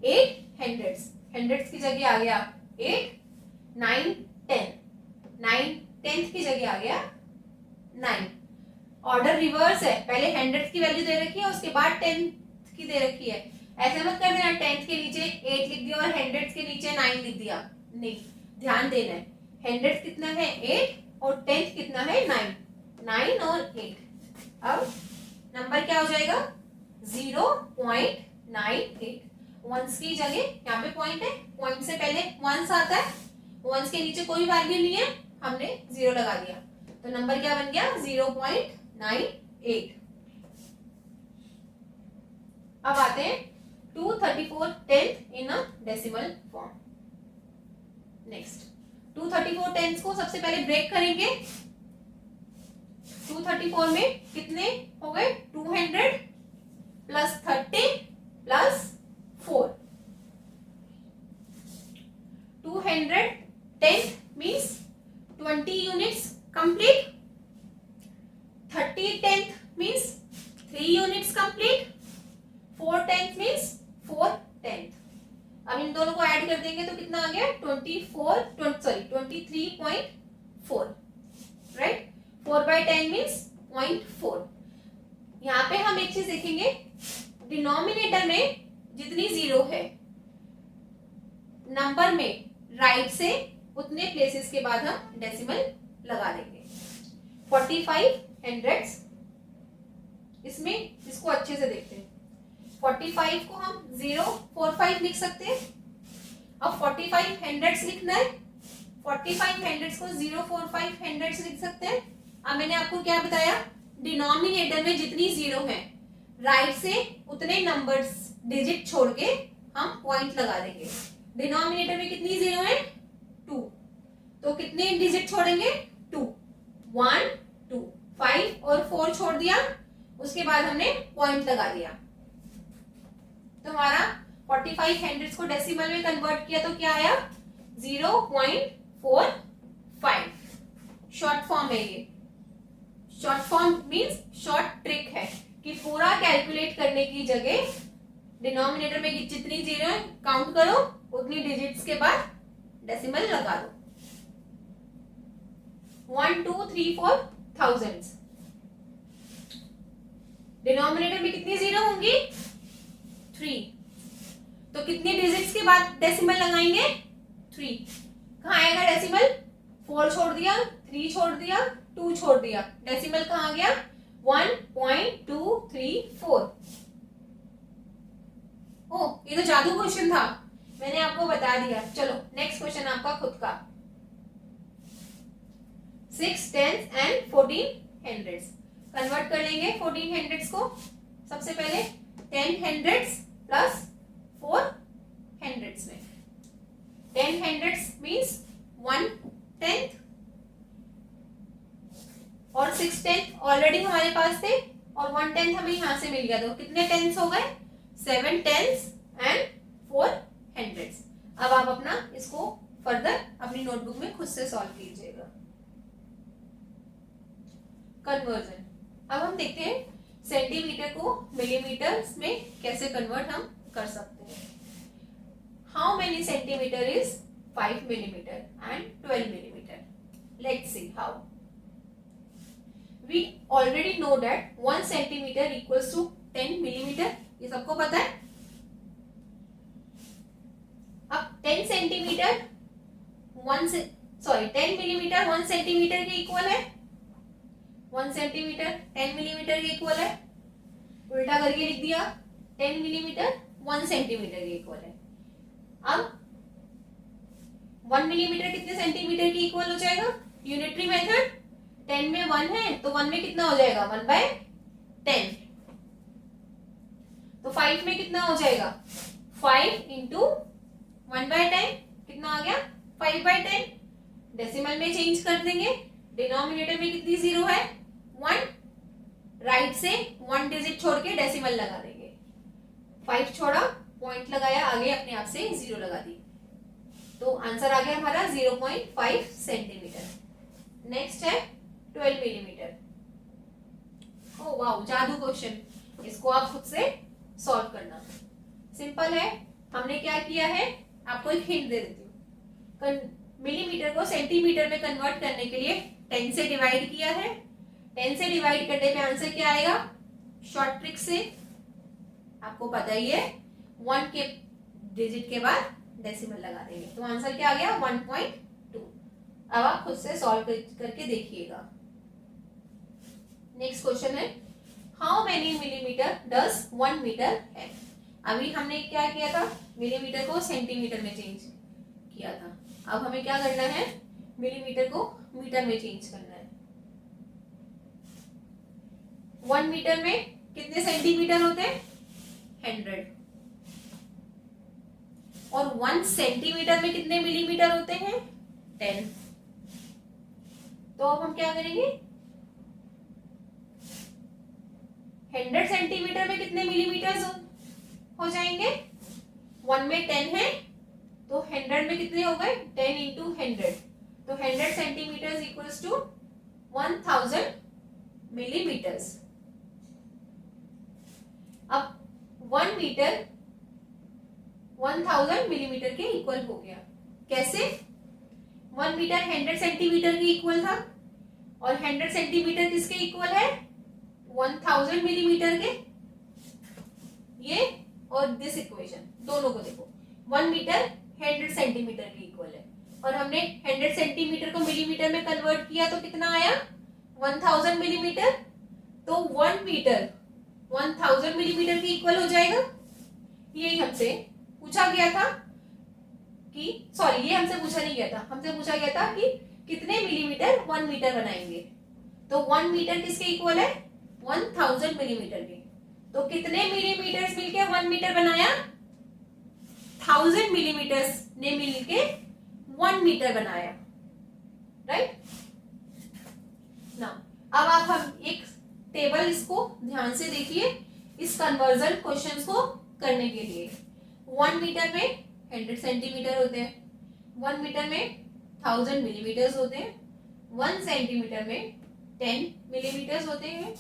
8 हंड्रेड्स, हंड्रेड्स की जगह आ गया 8, 9 10, 9 टेंथ की जगह आ गया 9। ऑर्डर रिवर्स है, पहले हंड्रेड की वैल्यू दे रखी है उसके बाद टेंथ की दे रखी है। ऐसे मत कर देना टेंथ के नीचे 8 लिख दिया और हंड्रेड के नीचे 9 लिख दिया, नहीं, ध्यान देना है। हंड्रेड कितना है 8 और टेंथ कितना है 9, 9 और 8। अब नंबर क्या हो जाएगा 0.98। वंस की जगह यहाँ पे पॉइंट है, पॉइंट से पहले वंस आता है, वंस के नीचे कोई वैल्यू नहीं है, हमने 0 लगा दिया। तो नंबर क्या बन गया 0.98। अब आते हैं 234 tenth in a decimal form. Next 234 tenth को सबसे पहले ब्रेक करेंगे। 234 में कितने हो गए 200 plus 30 plus 4। 200 tenth means 20 units complete. 30 tenth means 3 units complete. 4 tenth means 4 tenth. अब इन दोनों को ऐड कर देंगे तो कितना आ गया 23.4, राइट। 4/10 मीन्स 0.4। यहाँ पे हम एक चीज देखेंगे, डिनोमिनेटर में जितनी 0 है नंबर में राइट से उतने प्लेसेस के बाद हम डेसिमल लगा देंगे। 45 हंड्रेड्स, इसमें इसको अच्छे से देखते हैं। 45 को हम 045 लिख सकते हैं। अब 45 हंड्रेड्स लिखना है, 45 हंड्रेड्स को 045 हंड्रेड्स लिख सकते हैं। अब मैंने आपको क्या बताया, डिनोमिनेटर में जितनी 0 है राइट से उतने नंबर्स डिजिट छोड़ के हम पॉइंट लगा देंगे। डिनोमिनेटर में कितनी 0 है 2, तो कितने डिजिट छोड़ेंगे 2, 1 2, 5 और 4 छोड़ दिया, उसके बाद हमने पॉइंट लगा दिया। तो हमारा 45 हंड्रेड्स को डेसिमल में कन्वर्ट किया तो क्या आया 0.45। शॉर्ट फॉर्म है ये। Short form means short trick है कि पूरा कैलकुलेट करने की जगह डिनोमिनेटर में जितनी 0 है काउंट करो, उतनी डिजिट्स के बाद डेसिमल लगा दो। 1 2 3 4 थाउजेंड्स। डिनोमिनेटर में कितनी 0 होंगी 3, तो कितनी डिजिट्स के बाद डेसिमल लगाएंगे 3। कहाँ आएगा डेसिमल, 4 छोड़ दिया, 3 छोड़ दिया, 2 छोड़ दिया, डेसिमल कहाँ आ गया 1.234। ओ ये तो जादू क्वेश्चन था, मैंने आपको बता दिया। चलो नेक्स्ट क्वेश्चन आपका खुद का। 6 टेंथ एंड 14 हंड्रेड्स। कन्वर्ट कर लेंगे 14 हंड्रेड्स को। सबसे पहले 10 हंड्रेड्स प्लस 4 हंड्रेड्स में 10 हंड्रेड्स मीन्स 1 टेंथ और 6 टेंथ ऑलरेडी हमारे पास थे और 1 टेंथ हमें यहां से मिल गया। तो कितने टेंथ्स हो गए 7 टेंथ्स एंड 4 हंड्रेड्स। अब आप अपना इसको फर्दर अपनी नोटबुक में खुद से सॉल्व कीजिएगा। कन्वर्जन। अब हम देखते हैं सेंटीमीटर को मिलीमीटर्स में कैसे कन्वर्ट हम कर सकते हैं। How many centimetre is 5 millimeter and 12 millimeter? Let's see how. We already know that 1 centimetre equals to 10 millimetre, ये सबको पता है। अब 10 सेंटीमीटर 10 मिलीमीटर 1 सेंटीमीटर के इक्वल है, 1 सेंटीमीटर 10 मिलीमीटर के इक्वल है, उल्टा करके लिख दिया, 10 मिलीमीटर 1 सेंटीमीटर के इक्वल है। अब 1 मिलीमीटर कितने सेंटीमीटर के इक्वल हो जाएगा? यूनिटरी मेथड, 10 में 1 है तो 1 में कितना हो जाएगा? 1/10। तो 5 में कितना हो जाएगा? 5 इंटू 1/10 कितना आ गया? 5/10। डेसिमल में चेंज कर देंगे, डिनोमिनेटर में कितनी जीरो है? 1, राइट से 1 डिजिट छोड़ के डेसिमल लगा देंगे, 5 छोड़ा, पॉइंट लगाया, आगे अपने आप से 0 लगा दी, तो आंसर आ गया हमारा 0.5 सेंटीमीटर। नेक्स्ट है 12 मिलीमीटर। ओ वाह, जादू क्वेश्चन, इसको आप खुद से सॉल्व करना, सिंपल है। हमने क्या किया है, आपको एक हिंट दे देती हूँ, मिलीमीटर को सेंटीमीटर में कन्वर्ट करने के लिए 10 से डिवाइड किया है। 10 से डिवाइड करने पे आंसर क्या आएगा? शॉर्ट ट्रिक से आपको पता ही है, 1 के डिजिट के बाद डेसिमल लगा देंगे, तो आंसर क्या आ गया? 1.2। अब आप खुद से सॉल्व करके देखिएगा। नेक्स्ट क्वेश्चन है, how many millimetre does 1 metre है? अभी हमने क्या किया था, मिलीमीटर को सेंटीमीटर में चेंज किया था, अब हमें क्या करना है, मिलीमीटर को मीटर में चेंज करना है। 1 मीटर में कितने सेंटीमीटर होते हैं? 100। और 1 सेंटीमीटर में कितने मिलीमीटर होते हैं? 10। तो अब हम क्या करेंगे, 100 सेंटीमीटर में कितने मिलीमीटर हो जाएंगे? 1 में 10 है तो 100 में कितने हो गए? 10 इंटू 100, तो 100 सेंटीमीटर इक्वल्स टू 1000 मिलीमीटर्स। अब 1 मीटर 1000 मिलीमीटर के इक्वल हो गया। कैसे? 1 मीटर 100 सेंटीमीटर के इक्वल था, और 100 सेंटीमीटर किसके इक्वल है? 1000 मिलीमीटर के। ये और दिस इक्वेशन दोनों को देखो, 1 मीटर 100 सेंटीमीटर के इक्वल है, और हमने 100 सेंटीमीटर को मिलीमीटर में कन्वर्ट किया तो कितना आया? 1000 मिलीमीटर। तो 1 मीटर 1000 मिलीमीटर के इक्वल हो जाएगा। यही हमसे पूछा गया था कि, सॉरी, ये हमसे पूछा नहीं गया था, हमसे पूछा गया था कि कितने मिलीमीटर 1 मीटर बनाएंगे। तो 1 मीटर किसके इक्वल है? 1000 मिलीमीटर के। तो कितने मिलीमीटर्स मिलके 1 मीटर बनाया? 1000 मिलीमीटर्स ने मिलके 1 मीटर बनाया, राइट ना। अब आप हम एक टेबल, इसको ध्यान से देखिए, इस कन्वर्जन क्वेश्चंस को करने के लिए। 1 मीटर में 100 सेंटीमीटर होते हैं, 1 मीटर में 1000 मिलीमीटर्स होते हैं, 1 सेंटीमीटर में 10 मिलीमीटर्स होते हैं,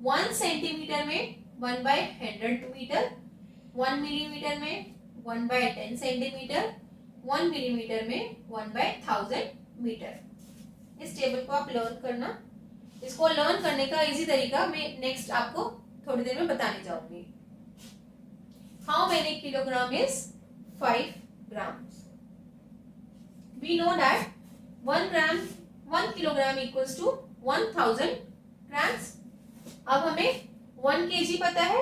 1 सेंटीमीटर में 1/100 मीटर, 1 मिलीमीटर में 1/10 सेंटीमीटर, 1 मिलीमीटर में 1/1000 मीटर। इस टेबल को आप लर्न करना। इसको लर्न करने का इजी तरीका मैं नेक्स्ट आपको थोड़ी देर में बताने जाऊंगी। How many kilogram is 5 grams? We know that 1 kilogram equals to 1000 grams. अब हमें 1 kg पता है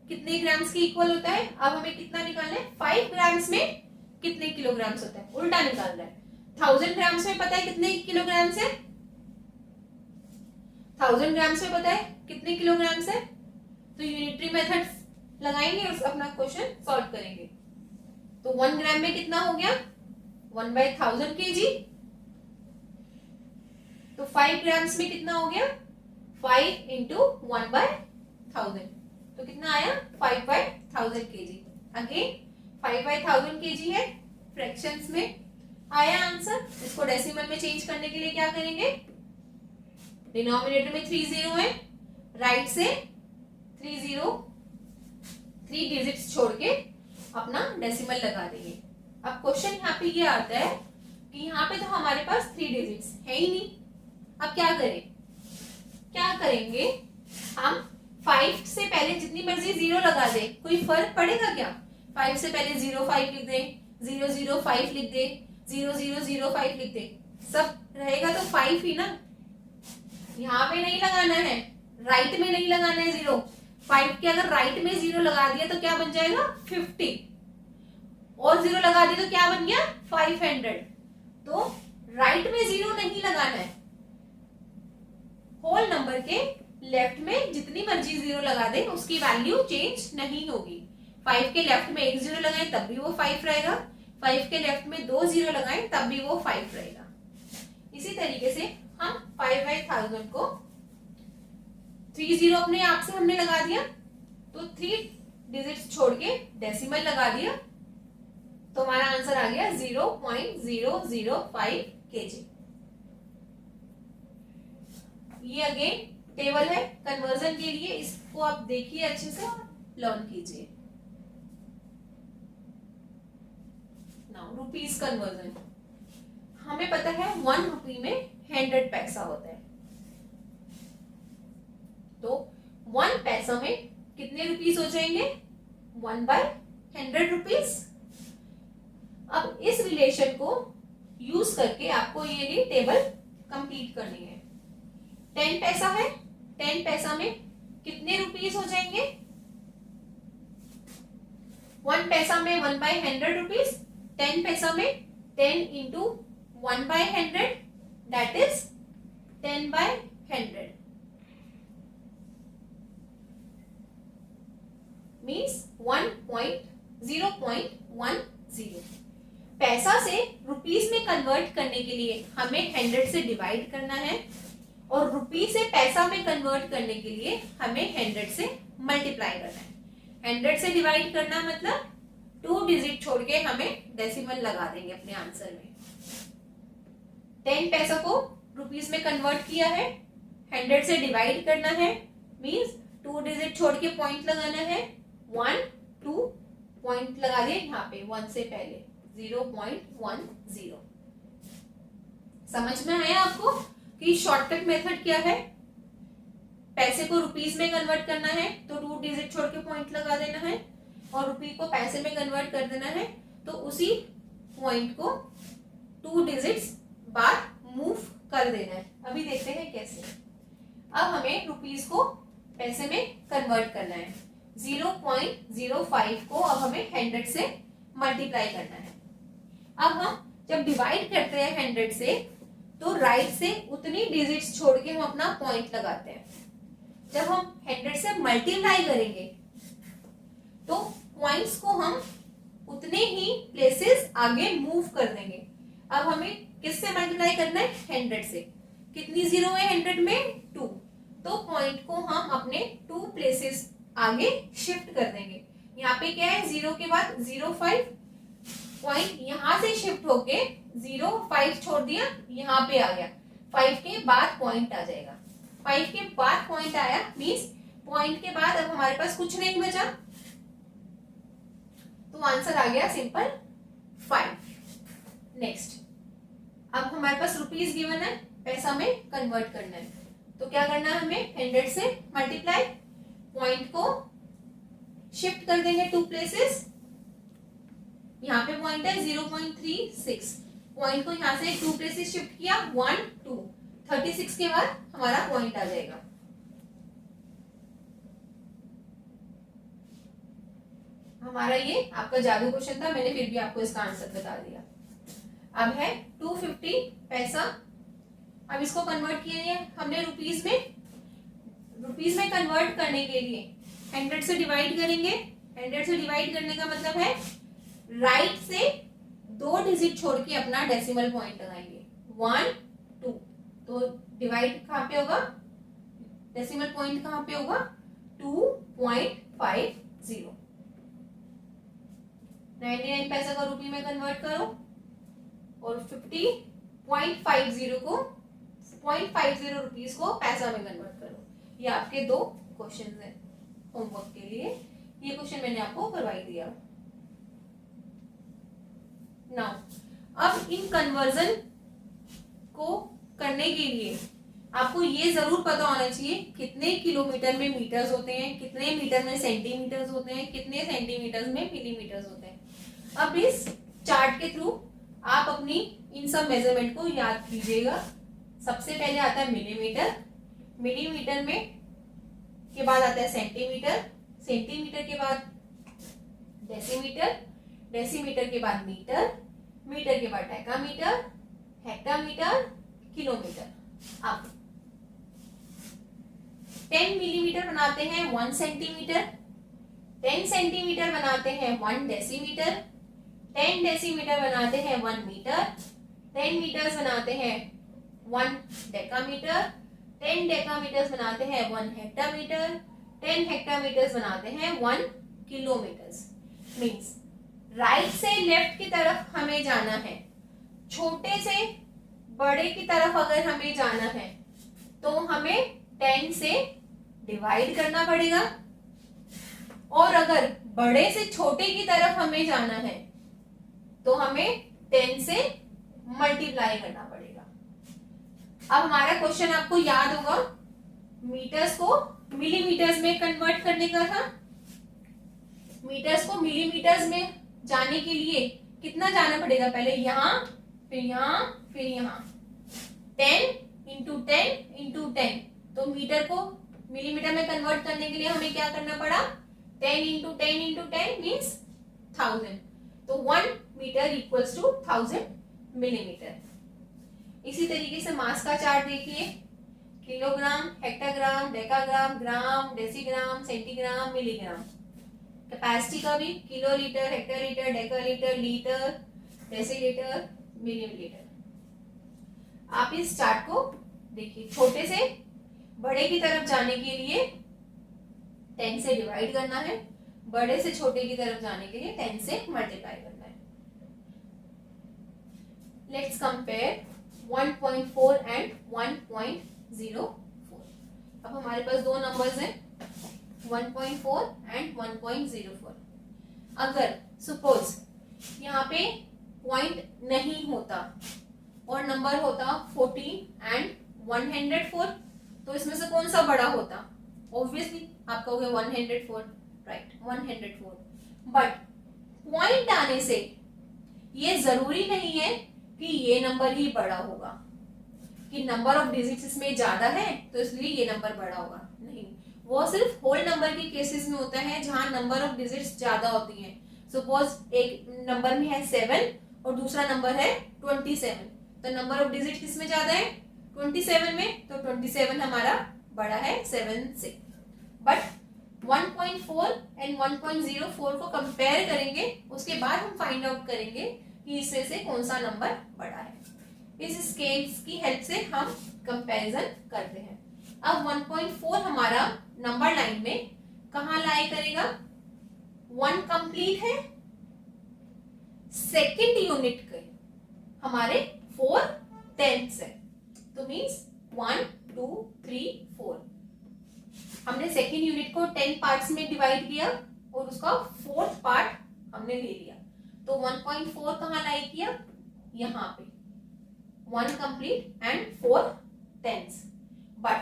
कितने ग्राम्स के इक्वल होता है। अब हमें कितना निकालना है? 5 ग्राम्स में कितने किलोग्राम्स होता है, उल्टा निकालना है। 1000 ग्राम्स में पता है कितने किलोग्राम्स है, 1000 ग्राम्स में पता है कितने किलोग्राम्स है, तो यूनिटरी मेथड लगाएंगे और अपना क्वेश्चन सॉल्व करेंगे। तो 1 ग्राम में कितना हो गया? 1/1000 kg। तो 5 ग्राम्स में कितना हो गया? 5 इंटू 1/1000, तो कितना आया? 5/1000 kg। अगेन 5/1000 kg है, फ्रैक्शंस में आया आंसर। इसको डेसिमल में चेंज करने के लिए क्या करेंगे? डिनोमिनेटर में 3 0 है, राइट से 3 डिजिट्स छोड़ के अपना डेसिमल लगा देंगे। अब क्वेश्चन यहाँ पे ये आता है कि यहाँ पे तो हमारे पास 3 डिजिट्स है ही नहीं, अब क्या करें? क्या करेंगे, हम 5 से पहले जितनी मर्जी 0 लगा दे, कोई फर्क पड़ेगा क्या? 5 से पहले 05 लिख दे, 005 लिख दे, 0005 लिख दे, सब रहेगा तो 5 ही ना। यहाँ पे नहीं लगाना है, राइट में नहीं लगाना है 0। 5 के अगर राइट में 0 लगा दिया तो क्या बन जाएगा 50, और 0 लगा दिया तो क्या बन गया 500। तो राइट में 0 नहीं लगाना है, होल नंबर के लेफ्ट में जितनी मर्जी 0 लगा दे उसकी वैल्यू चेंज नहीं होगी। 5 के लेफ्ट में 1 0 लगाएं तब भी वो 5 रहेगा, 5 के लेफ्ट में 2 0 लगाएं तब भी वो 5 रहेगा। इसी तरीके से हम 5/1000 को 30 अपने आप से हमने लगा दिया, तो 3 डिजिट्स छोड़ के डेसिमल लगा दिया, तो हमारा आंसर आ गया 0.005 kg। ये अगेन टेबल है कन्वर्जन के लिए, इसको आप देखिए अच्छे से और लर्न कीजिए। नाउ रुपीस कन्वर्जन, हमें पता है 1 रुपी में 100 पैसा होता है, तो 1 पैसा में कितने रुपीस हो जाएंगे 1/100 रुपीस। अब इस रिलेशन को यूज करके आपको ये टेबल कंप्लीट करनी है। 10 पैसा है, 10 पैसा में कितने रुपीस हो जाएंगे, 1 पैसा में 1/100 रुपीस, 10 पैसा में 10 इंटू 1/100 दैट इज 10/100 मीन्स 0.10। पैसा से रुपीस में कन्वर्ट करने के लिए हमें 100 से डिवाइड करना है, और रुपी से पैसा में कन्वर्ट करने के लिए हमें 100 से मल्टीप्लाई करना है। 100 से डिवाइड करना मतलब 2 डिजिट छोड़ के हमें डेसिमल लगा देंगे अपने आंसर में। 10 पैसा को रुपीस में कन्वर्ट किया है, 100 से डिवाइड करना है, मींस 2 डिजिट छोड़ के पॉइंट लगाना है, 1 2 पॉइंट लगा दिए यहाँ पे 1 से पहले 0.10। समझ में आया आपको कि शॉर्टकट मेथड क्या है? पैसे को रुपीस में कन्वर्ट करना है तो 2 डिजिट छोड़ के पॉइंट लगा देना है, और रुपी को पैसे में कन्वर्ट कर देना है तो उसी पॉइंट को 2 डिजिट्स बाद मूव कर देना है। अभी देखते हैं कैसे। अब हमें रुपीस को पैसे में कन्वर्ट करना है, 0.05 को अब हमें 100 से मल्टीप्लाई करना है। अब हम जब डिवाइड करते हैं 100 से तो राइट से उतनी डिजिट्स छोड़ के हम अपना पॉइंट लगाते हैं। जब हम 100 से मल्टीप्लाई करेंगे तो पॉइंट्स को हम उतने ही प्लेसेस आगे मूव कर देंगे। अब हमें किससे मल्टीप्लाई करना है 100 से, कितनी जीरो है 100 में 2, तो पॉइंट को हम अपने 2 प्लेसेस आगे शिफ्ट कर देंगे। यहाँ पे क्या है 0 के बाद 05, पॉइंट यहां से शिफ्ट होके 05 छोड़ दिया, यहाँ पे आ गया, 5 के बाद पॉइंट आ जाएगा। 5 के बाद पॉइंट आया मींस पॉइंट के बाद अब हमारे पास कुछ नहीं बचा, तो आंसर आ गया सिंपल 5। नेक्स्ट, अब हमारे पास रुपीस गिवन है, पैसा में कन्वर्ट करना है, तो क्या करना है हमें 100 से मल्टीप्लाई, पॉइंट को शिफ्ट कर देंगे 2 प्लेसेस। यहाँ पे पॉइंट है 0.36, पॉइंट को यहाँ से 2 प्लेसेस शिफ्ट किया 1 2, 36 के बाद हमारा पॉइंट आ जाएगा। हमारा ये आपका जादू क्वेश्चन था, मैंने फिर भी आपको इसका आंसर बता दिया। अब है 250 पैसा, अब इसको कन्वर्ट किया हमने रुपीस में कन्वर्ट करने के लिए 100 से डिवाइड करेंगे। 100 से डिवाइड करने का मतलब है राइट से 2 डिजिट छोड़ के अपना डेसिमल पॉइंट लगाएंगे 1 2, तो डिवाइड कहाँ पे होगा, डेसिमल पॉइंट कहाँ पे होगा 2.50। 99 पैसा को रुपये में कन्वर्ट करो और 50.50 को 0.50 रुपीस को पैसा में कन्वर्ट करो। ये आपके 2 क्वेश्चन हैं होमवर्क के लिए, ये क्वेश्चन मैंने आपको करवाई दिया। नाउ अब इन कन्वर्जन को करने के लिए आपको ये जरूर पता होना चाहिए कितने किलोमीटर में मीटर्स होते हैं, कितने मीटर में सेंटीमीटर्स होते हैं, कितने सेंटीमीटर्स में मिलीमीटर्स होते हैं। अब इस चार्ट के थ्रू आप अपनी इन सब मेजरमेंट को याद कीजिएगा। सबसे पहले आता है मिलीमीटर, मिलीमीटर में के बाद आता है सेंटीमीटर, सेंटीमीटर के बाद डेसीमीटर, डेसीमीटर के बाद मीटर, मीटर के बाद डेकामीटर, हेक्टामीटर, किलोमीटर। अब 10 मिलीमीटर बनाते हैं 1 सेंटीमीटर, 10 सेंटीमीटर बनाते हैं 1 डेसीमीटर, 10 डेसीमीटर बनाते हैं 1 मीटर, 10 मीटर्स बनाते हैं 1 डेकामीटर, 10 डेकामीटर्स बनाते हैं 1 हेक्टामीटर, 10 हेक्टामीटर्स बनाते हैं 1 किलोमीटर्स। मीन्स राइट से लेफ्ट की तरफ हमें जाना है, छोटे से बड़े की तरफ अगर हमें जाना है तो हमें 10 से डिवाइड करना पड़ेगा, और अगर बड़े से छोटे की तरफ हमें जाना है तो हमें 10 से मल्टीप्लाई करना पड़ेगा। अब हमारा क्वेश्चन आपको याद होगा, मीटर्स को मिलीमीटर्स में कन्वर्ट करने का था। मीटर्स को मिलीमीटर्स में जाने के लिए कितना जाना पड़ेगा, पहले यहां, फिर यहां, फिर यहां। 10 इंटू 10 इंटू 10, तो मीटर को मिलीमीटर में कन्वर्ट करने के लिए हमें क्या करना पड़ा, 10 इंटू 10 इंटू 10 मीन्स 1000, तो 1 मीटर इक्वल्स टू 1000 मिलीमीटर। इसी तरीके से मास का चार्ट देखिए, kilogram, hectogram, decagram, gram, decigram, centigram, milligram. Capacity का भी kilolitre, hectolitre, decalitre, litre, decilitre, millilitre. आप इस चार्ट को देखिए, छोटे से बड़े की तरफ जाने के लिए 10 से डिवाइड करना है, बड़े से छोटे की तरफ जाने के लिए 10 से मल्टीप्लाई करना है। Let's compare 1.4 and 1.04। अब हमारे पास दो नंबर्स हैं 1.4 एंड 1.04। अगर सपोज यहाँ पे पॉइंट नहीं होता और नंबर होता 14 एंड 104, तो इसमें से कौन सा बड़ा होता, ऑब्वियसली आप कहोगे 104, राइट 104। बट पॉइंट आने से ये जरूरी नहीं है कि ये नंबर ही बड़ा होगा, कि नंबर ऑफ डिजिट्स इसमें ज्यादा है तो इसलिए ये नंबर बड़ा होगा, नहीं। वो सिर्फ होल नंबर के केसेस में होता है जहां नंबर ऑफ डिजिट्स ज्यादा होती हैं। सपोज एक नंबर में है 7 और दूसरा नंबर है 27, तो नंबर ऑफ डिजिट किस में ज्यादा है, 27 में, तो 27 हमारा बड़ा है 7 से। बट 1.4 एंड 1.04 को कंपेयर करेंगे, उसके बाद हम फाइंड आउट करेंगे कि इसमें से कौन सा नंबर बड़ा है। इस स्केल्स की हेल्प से हम कंपैरिजन करते हैं। अब 1.4 हमारा नंबर लाइन में कहां लाई करेगा, 1 कंप्लीट है, सेकंड यूनिट के हमारे 4 टेंथ्स है, तो मींस 1 2 3 4। हमने सेकंड यूनिट को 10 पार्ट्स में डिवाइड किया और उसका 4th पार्ट हमने ले लिया, तो 1.4 कहां लाई किया, यहां पे 1 कंप्लीट एंड 4 टेंथ्स। बट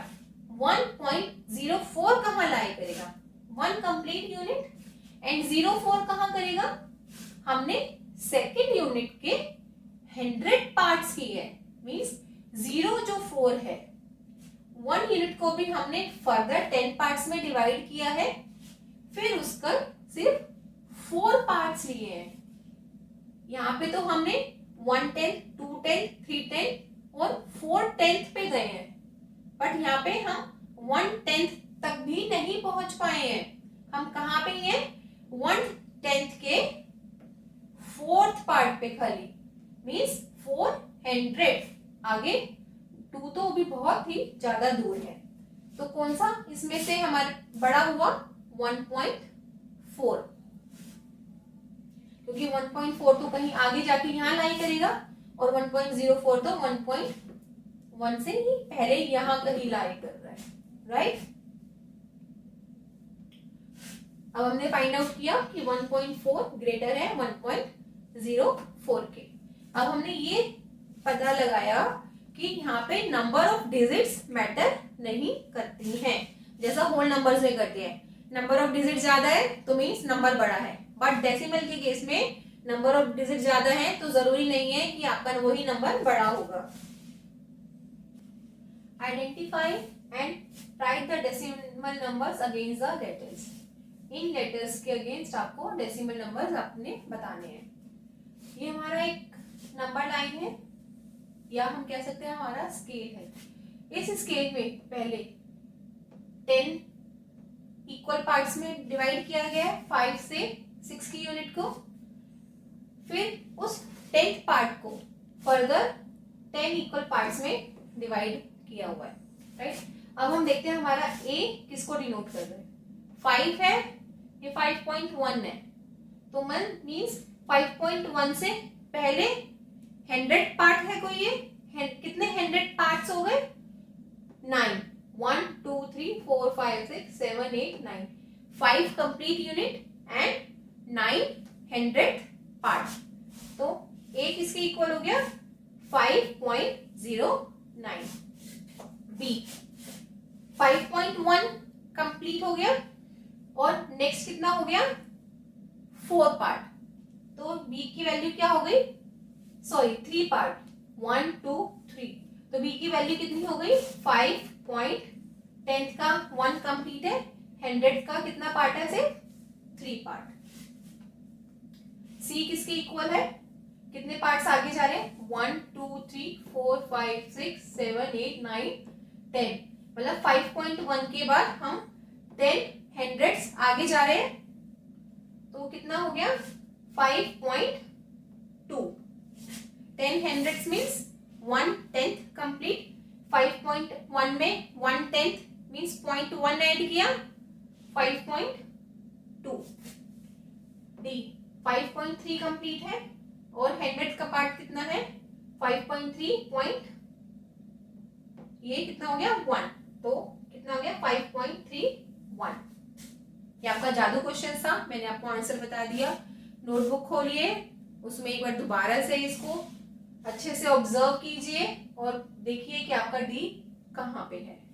1.04 कहां लाई करेगा, 1 कंप्लीट यूनिट एंड 04 कहां करेगा, हमने सेकंड यूनिट के 100 पार्ट्स किए हैं, मींस 0 जो 4 है, 1 यूनिट को भी हमने फर्दर 10 पार्ट्स में डिवाइड किया है, फिर उसका सिर्फ 4 पार्ट्स लिए हैं। यहाँ पे तो हमने 1/10, 2/10, 3/10 और 4/10 पे गए हैं, बट यहाँ पे हम 1/10 तक भी नहीं पहुंच पाए हैं। हम कहाँ पे हैं, 1/10 के 4th पार्ट पे खाली, मीन्स 400। आगे 2 तो भी बहुत ही ज्यादा दूर है, तो कौन सा इसमें से हमारा बड़ा हुआ, 1.4, क्योंकि 1.4 तो कहीं आगे जाके यहाँ लाई करेगा और 1.04 तो 1.1 से ही पहले यहाँ कहीं लाई कर रहा है, राइट। अब हमने फाइंड आउट किया कि 1.4 ग्रेटर है 1.04 के। अब हमने ये पता लगाया कि यहाँ पे नंबर ऑफ डिजिट्स मैटर नहीं करती हैं, जैसा होल नंबर में करती है। नंबर ऑफ डिजिट ज्यादा है तो मीन्स नंबर बड़ा है, बट डेसिमल के केस में नंबर ऑफ डिजिट ज्यादा है तो जरूरी नहीं है कि आपका वही नंबर बड़ा होगा। Identify and right the decimal numbers against the letters. In letters के अगेंस्ट आपको डेसिमल नंबर्स आपने बताने हैं। ये हमारा एक नंबर लाइन है या हम कह सकते हैं हमारा स्केल है। इस स्केल में पहले 10 इक्वल पार्ट्स में डिवाइड किया गया है 5 से 6 की यूनिट को, फिर उस 10th पार्ट को फर्दर 10 इक्वल पार्ट्स में डिवाइड किया हुआ है, राइट। अब हम देखते हैं हमारा ए किसको डिनोट कर रहे हैं। 5 है, ये 5.1 है, तो मन मीन्स 5.1 से पहले 100 पार्ट है कोई, ये कितने 100 पार्ट्स हो गए 9, 1 2 3 4 5 6 7 8 9, 5 कंप्लीट यूनिट एंड 9 100 पार्ट। तो ए किसके इक्वल हो गया 5.09। बी 5.1 कंप्लीट हो गया और नेक्स्ट कितना हो गया 4 पार्ट, तो बी की वैल्यू क्या हो गई, सॉरी 3 पार्ट 1 2 3, तो बी की वैल्यू कितनी हो गई 5.10 का 1 कंप्लीट है, 100 का कितना पार्ट है से 3 पार्ट। सी किसके इक्वल है, कितने पार्ट्स आगे जा रहे हैं 1 2 3 4 5 6 7 8 9 10, मतलब 5.1 के बाद हम 10 हंड्रेड्स आगे जा रहे हैं, तो कितना हो गया 5.2। 10 हंड्रेड्स मीन्स 1/10 कंप्लीट, 5.1 में 1/10 मीन्स 0.1 ऐड किया 5.2। डी 5.3 कंप्लीट है और 100 का पार्ट कितना है 5.3 ये कितना हो गया 1, तो कितना हो गया 5.31। ये आपका जादू क्वेश्चन था, मैंने आपको आंसर बता दिया। नोटबुक खोलिए, उसमें एक बार दोबारा से इसको अच्छे से ऑब्जर्व कीजिए और देखिए कि आपका डी कहां पे है।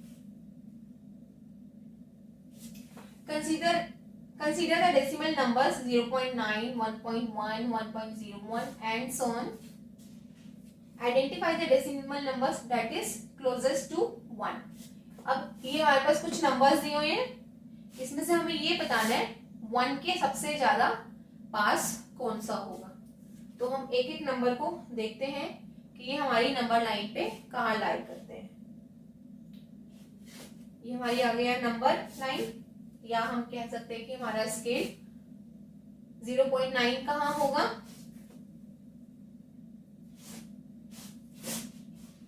Consider the decimal numbers 0.9, 1.1, 1.01 and so on. Identify the decimal numbers that is closest to 1. अब ये हमारे पास कुछ नंबर्स दिए हुए हैं, इसमें से हमें ये बताना है 1 के सबसे ज्यादा पास कौन सा होगा। तो हम एक एक नंबर को देखते हैं कि ये हमारी नंबर लाइन पे कहाँ लाई करते हैं। ये हमारी आ गया नंबर लाइन, या हम कह सकते हैं कि हमारा स्केल 0.9 कहाँ होगा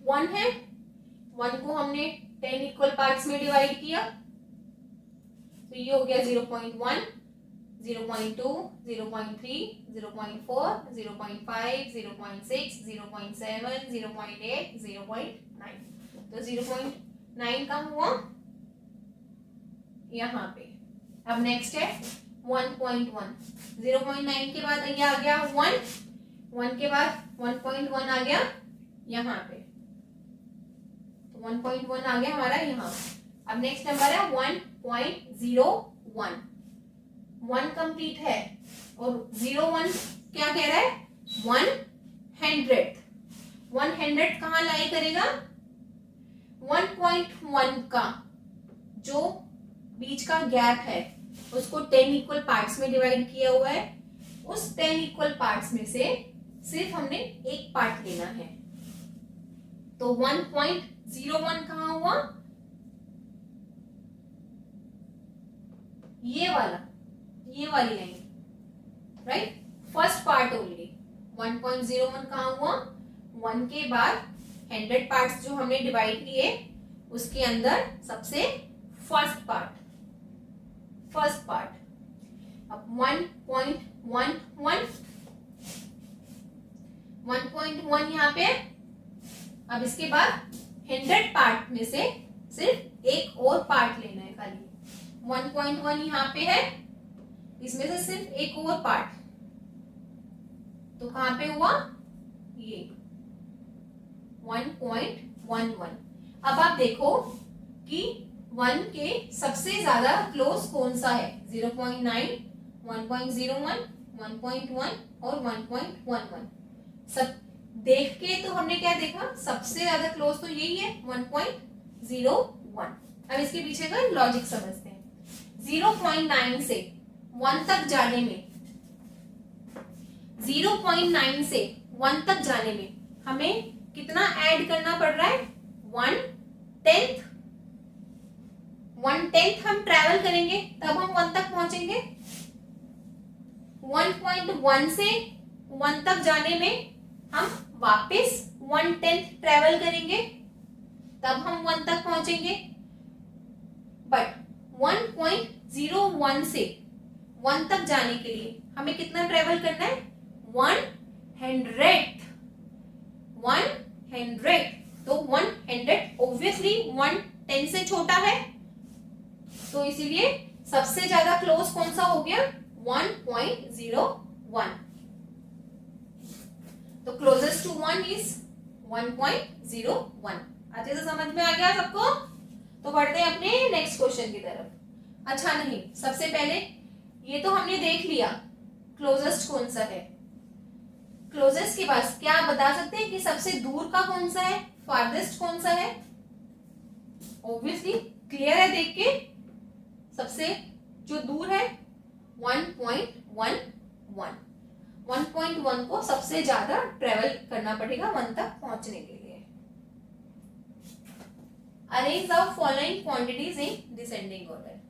1 है, 1 को हमने 10 इक्वल पार्ट्स में डिवाइड किया, तो ये हो गया 0.1, 0.2, 0.3, 0.4, 0.5, 0.6, 0.7, 0.8, 0.9, तो 0.9 कहाँ हुआ यहाँ पे। अब नेक्स्ट है 1.1, 0.9 के बाद ये आ गया 1, 1 के बाद 1.1 आ गया यहाँ पे, तो 1.1 आ गया हमारा यहाँ। अब नेक्स्ट नंबर है 1.01, 1 कंप्लीट है और 01 क्या कह रहा है 100, 100 कहाँ लाई करेगा 1.1 का जो बीच का गैप है उसको 10 इक्वल पार्ट्स में डिवाइड किया हुआ है, उस 10 इक्वल पार्ट्स में से सिर्फ हमने एक पार्ट लेना है, तो 1.01 कहाँ हुआ ये वाली line, right, first part only. 1.01 कहाँ हुआ 1 के बाद 100 पार्ट्स जो हमने डिवाइड किए उसके अंदर सबसे फर्स्ट पार्ट। अब 1.1 यहाँ पे, अब इसके बाद 100 पार्ट में से सिर्फ एक और पार्ट लेना है खाली। 1.1 यहाँ पे है, इसमें से सिर्फ एक और पार्ट, तो कहां पे हुआ ये 1.2। 1 1। अब आप देखो कि 1 के सबसे ज्यादा क्लोज कौन सा है, 0.9, 1.01, 1.1 और 1.11। सब देख के तो हमने क्या देखा, सबसे ज्यादा क्लोज तो यही है 1.01। अब इसके पीछे का लॉजिक समझते हैं। 0.9 से 1 तक जाने में, 0.9 से 1 तक जाने में हमें कितना ऐड करना पड़ रहा है, 1/10। 1/10 हम ट्रेवल करेंगे तब हम 1 तक पहुंचेंगे। 1.1 से 1 तक जाने में हम वापस 1/10 ट्रेवल करेंगे तब हम 1 तक पहुंचेंगे। बट 1.01 से 1 तक जाने के लिए हमें कितना ट्रेवल करना है, 100। तो 100 ऑब्वियसली 110 से छोटा है, तो इसीलिए सबसे ज्यादा क्लोज कौन सा हो गया, 1.01। तो क्लोजेस्ट टू 1 इज 1.01। अच्छे से समझ में आ गया सबको? तो बढ़ते हैं अपने नेक्स्ट क्वेश्चन की तरफ। अच्छा नहीं, सबसे पहले ये तो हमने देख लिया क्लोजेस्ट कौन सा है। क्लोजेस्ट के पास क्या आप बता सकते हैं कि सबसे दूर का कौन सा है, फारदेस्ट कौन सा है? ऑब्वियसली क्लियर है देख के, सबसे जो दूर है 1.11। 1.1 को सबसे ज्यादा ट्रेवल करना पड़ेगा 1 तक पहुंचने के लिए। Arrange the following quantities in descending order.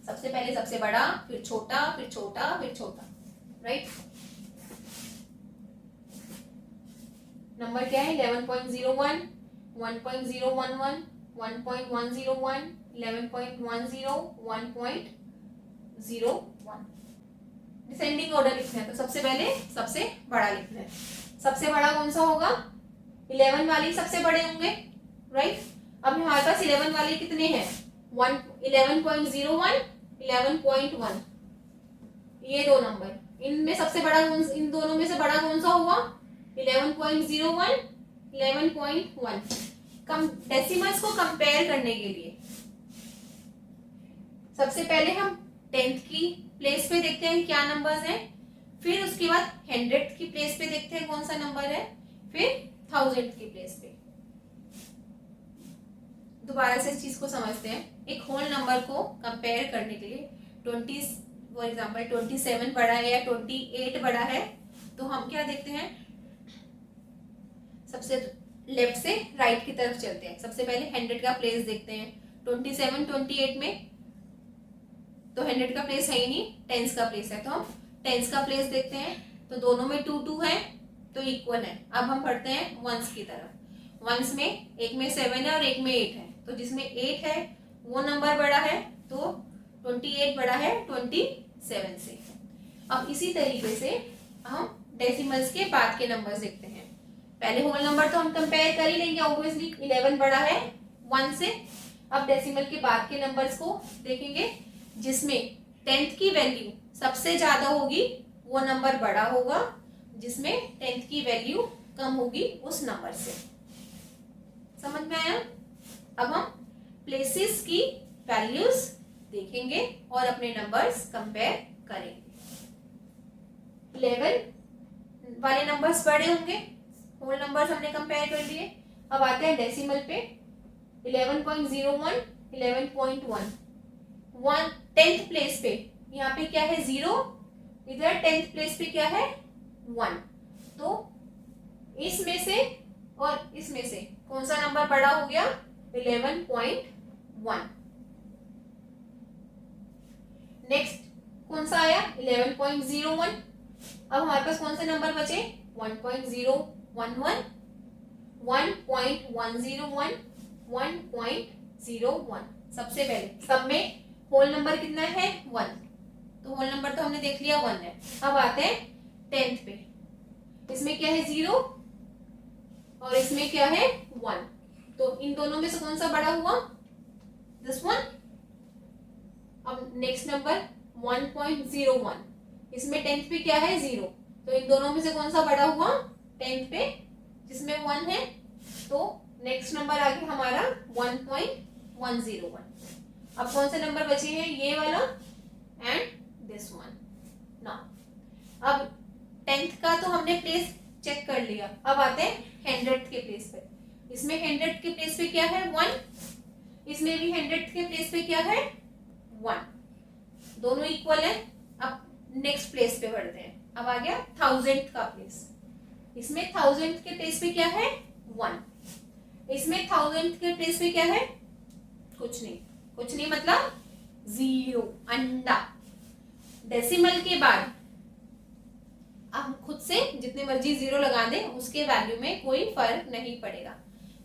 सबसे पहले सबसे बड़ा, फिर छोटा, फिर छोटा, फिर छोटा, राइट? नंबर क्या है, 11.01, 1.011, 1.101, 11.10, 1.01। डिसेंडिंग ऑर्डर लिखना है तो सबसे पहले सबसे बड़ा लिखना है। सबसे बड़ा कौन सा होगा, 11 वाले सबसे बड़े होंगे, राइट? अब हमारे पास 11 वाले कितने हैं, 11.01, 11.1, ये दो नंबर। इनमें सबसे बड़ा कौन, इन दोनों में से बड़ा कौन सा हुआ, 11.01, 11.1। कम डेसिमल्स को कंपेयर करने के लिए सबसे पहले हम 10th की प्लेस पे देखते हैं क्या नंबर्स हैं, फिर उसके बाद 100th की प्लेस पे देखते हैं कौन सा नंबर है, फिर 1000th की प्लेस पे। दोबारा से इस चीज को समझते हैं। एक होल नंबर को कंपेयर करने के लिए 20 फॉर एग्जांपल 27 बड़ा है या 28 बड़ा है, तो हम क्या देखते हैं, सबसे लेफ्ट से राइट की तरफ चलते हैं। सबसे पहले 100 का प्लेस देखते हैं। 27 28 में तो 100 का प्लेस है ही नहीं, 10s का प्लेस है, तो हम 10s का प्लेस देखते हैं। तो दोनों में 2 2 है तो इक्वल है। अब हम पढ़ते हैं वंस की तरफ। वंस में एक में 7 है और एक में 8 है, तो जिसमें 8 है वो नंबर बड़ा है, तो 28 बड़ा है 27 से। अब इसी तरीके से हम डेसिमल्स के बाद के नंबर्स देखते हैं। पहले होल नंबर तो हम कंपेयर कर ही लेंगे ऑब्वियसली, 11 बड़ा है 1 से। अब डेसिमल के बाद के नंबर्स को देखेंगे, जिसमें 10th की वैल्यू सबसे ज्यादा होगी वो नंबर बड़ा होगा, जिसमें 10th की वैल्यू कम होगी उस नंबर से। समझ में आया? अब हम प्लेसेस की वैल्यूज देखेंगे और अपने नंबर्स कंपेयर करेंगे। 11 वाले नंबर्स बड़े होंगे, होल नंबर्स हमने कंपेयर कर लिए। अब आते हैं डेसिमल पे। 11.01, 11.1, 10th प्लेस पे यहाँ पे क्या है 0, इधर 10th प्लेस पे क्या है 1। तो इसमें से और इसमें से कौन सा नंबर बड़ा हो गया, 11.1। नेक्स्ट कौन सा आया 11.01। अब हमारे पास कौन से नंबर बचे, 1.011, 1.101, 1.01। सबसे पहले सब में होल नंबर कितना है 1, तो होल नंबर तो हमने देख लिया 1 है। अब आते हैं 10th पे। इसमें क्या है 0 और इसमें क्या है 1, तो इन दोनों में से कौन सा बड़ा हुआ, दिस वन। अब नेक्स्ट नंबर 1.01, इसमें 10th पे क्या है 0, तो इन दोनों में से कौन सा बड़ा हुआ 10th पे, जिसमें 1 है, तो नेक्स्ट नंबर आ गया हमारा 1.101। अब कौन से नंबर बचे हैं, ये वाला एंड दिस वन। नाउ अब 10th का तो हमने प्लेस चेक कर लिया, अब आते हैं 100th के प्लेस पे। इसमें 100th के प्लेस पे क्या है 1, इसमें भी 100th के प्लेस पे क्या है 1, दोनों इक्वल है। अब नेक्स्ट प्लेस पे बढ़ते हैं, अब आ गया 1000th का प्लेस। इसमें 1000th के प्लेस पे क्या है 1, इसमें 1000th के प्लेस पे क्या है कुछ नहीं, कुछ नहीं मतलब 0, अंडा। डेसिमल के बाद आप खुद से जितने मर्जी 0 लगा दें, उसके वैल्यू में कोई फर्क नहीं पड़ेगा।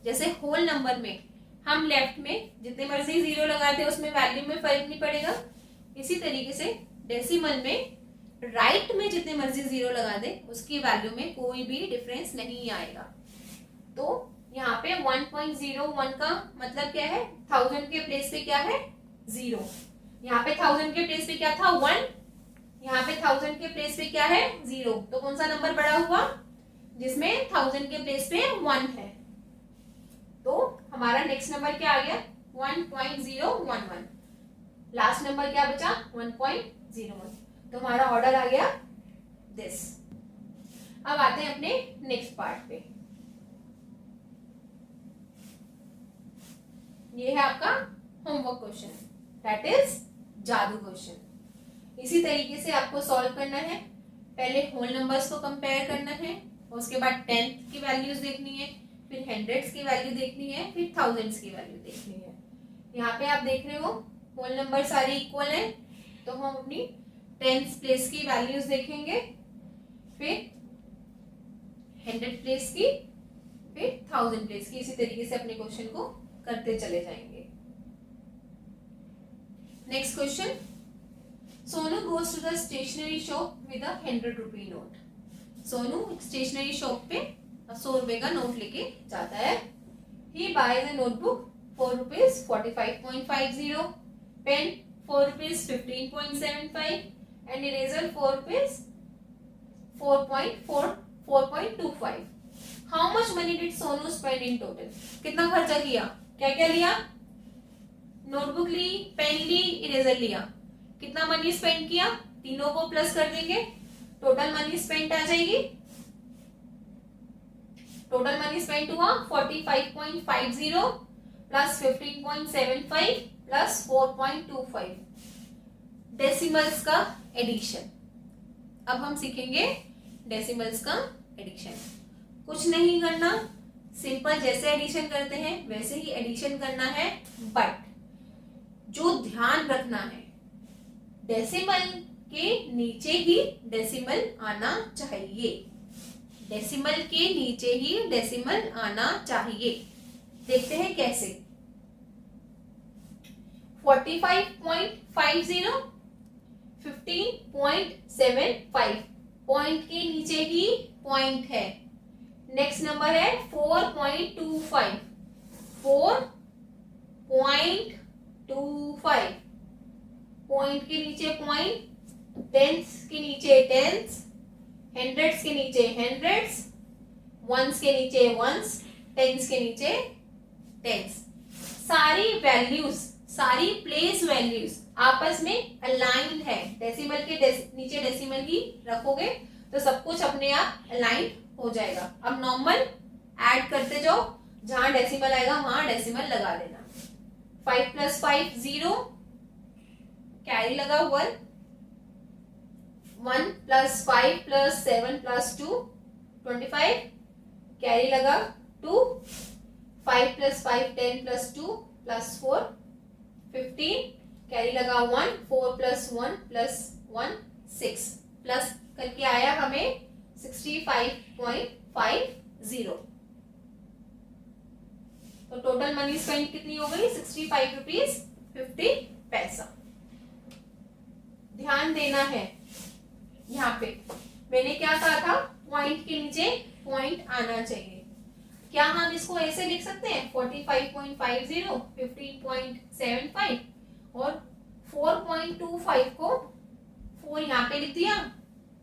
जैसे होल नंबर में हम लेफ्ट में जितने मर्जी 0 लगाते हैं उसमें वैल्यू में फर्क नहीं पड़ेगा, इसी तरीके से डेसिमल में राइट में जितने मर्जी 0 लगा दें उसकी वैल्यू में कोई भी डिफरेंस नहीं आएगा। तो यहाँ पे 1.01 का मतलब क्या है, 1000 के प्लेस पे क्या है 0, यहाँ पे 1000 के प्लेस पे क्या था 1, यहाँ पे 1000 के प्लेस पे क्या है 0। तो कौन सा नंबर बड़ा हुआ, जिसमें 1000 के प्लेस पे 1 है। तो हमारा नेक्स्ट नंबर क्या आ गया 1.011। लास्ट नंबर क्या बचा 1.01। तो हमारा ऑर्डर आ गया दिस। अब आते हैं अपने नेक्स्ट पार्ट पे। ये है आपका होमवर्क क्वेश्चन, दैट इज जादू क्वेश्चन। इसी तरीके से आपको सॉल्व करना है। पहले होल नंबर्स को कंपेयर करना है, उसके बाद 10th की वैल्यूज देखनी है, फिर 100s की वैल्यू देखनी है, फिर 1000s की वैल्यू देखनी है। यहाँ पे आप देख रहे हो होल नंबर सारे इक्वल हैं, तो हम अपनी 10th प्लेस की वैल्यूज देखेंगे, फिर 100 प्लेस की, फिर 1000 प्लेस की। इसी तरीके से अपने क्वेश्चन को करते चले जाएंगे। Next question, Sonu goes to the stationery shop with a 100 rupee note. Sonu stationery shop पे 100 रुपए का नोट लेके जाता है। He buys a notebook ₹4 45.50, pen ₹4 15.75 and eraser ₹4.25। How much money did Sonu spend in total? कितना खर्चा किया, क्या क्या लिया, नोटबुक ली, पेन ली, इरेजर लिया, कितना मनी स्पेंड किया, तीनों को प्लस कर देंगे, टोटल मनी स्पेंड आ जाएगी। टोटल मनी स्पेंड हुआ 45.50 प्लस 15.75 प्लस 4.25। डेसिमल्स का एडिशन। अब हम सीखेंगे डेसिमल्स का एडिशन। कुछ नहीं करना, सिंपल जैसे एडिशन करते हैं वैसे ही एडिशन करना है, बट जो ध्यान रखना है डेसिमल के नीचे ही डेसिमल आना चाहिए, डेसिमल के नीचे ही डेसिमल आना चाहिए। देखते हैं कैसे। 45.50 15.75, पॉइंट के नीचे ही पॉइंट है। नेक्स्ट नंबर है 4.25, 4.25, पॉइंट के नीचे पॉइंट, टेंस के नीचे टेंस, हंड्रेड्स के नीचे हंड्रेड्स, वंस के नीचे वंस, टेंस के नीचे टेंस। सारी वैल्यूज, सारी प्लेस वैल्यूज आपस में अलाइंड है। डेसिमल के नीचे डेसिमल ही रखोगे तो सब कुछ अपने आप अलाइंड हो जाएगा। अब नॉर्मल ऐड करते जाओ, जहां डेसिमल आएगा वहां डेसिमल लगा देना। 5 + 5 0, कैरी लगा 1, 1 + 5 + 7 + 2 25, कैरी लगा 2, 5 + 5 10 + 2 + 4 15, कैरी लगा 1, 4 + 1 + 1 6, प्लस करके आया हमें 65.50। तो टोटल मनी स्पेंड कितनी हो गई 65 रुपीज 50 पैसा। ध्यान देना है, यहाँ पे मैंने क्या कहा था, पॉइंट के नीचे पॉइंट आना चाहिए। क्या हम इसको ऐसे लिख सकते हैं 45.50 15.75 और 4.25 को 4 यहाँ पे लिख दिया,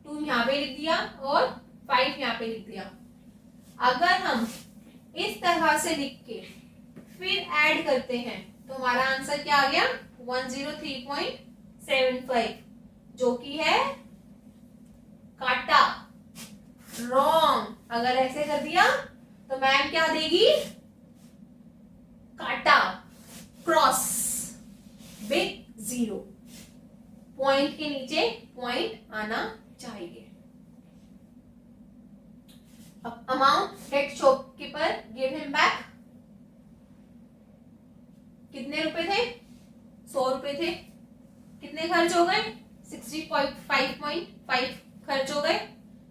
2 यहाँ पे लिख दिया और 5 यहाँ पे लिख दिया। अगर हम इस तरह से लिख के फिर ऐड करते हैं तो हमारा आंसर क्या आ गया 103.75, जो कि है काटा, रॉन्ग। अगर ऐसे कर दिया तो मैम क्या देगी, काटा, क्रॉस, बिग जीरो, पॉइंट के नीचे पॉइंट आना चाहिए। अब amount that shopkeeper give him back, कितने रुपए थे, 100 रुपए थे, कितने खर्च हो गए, 65.5 खर्च हो गए,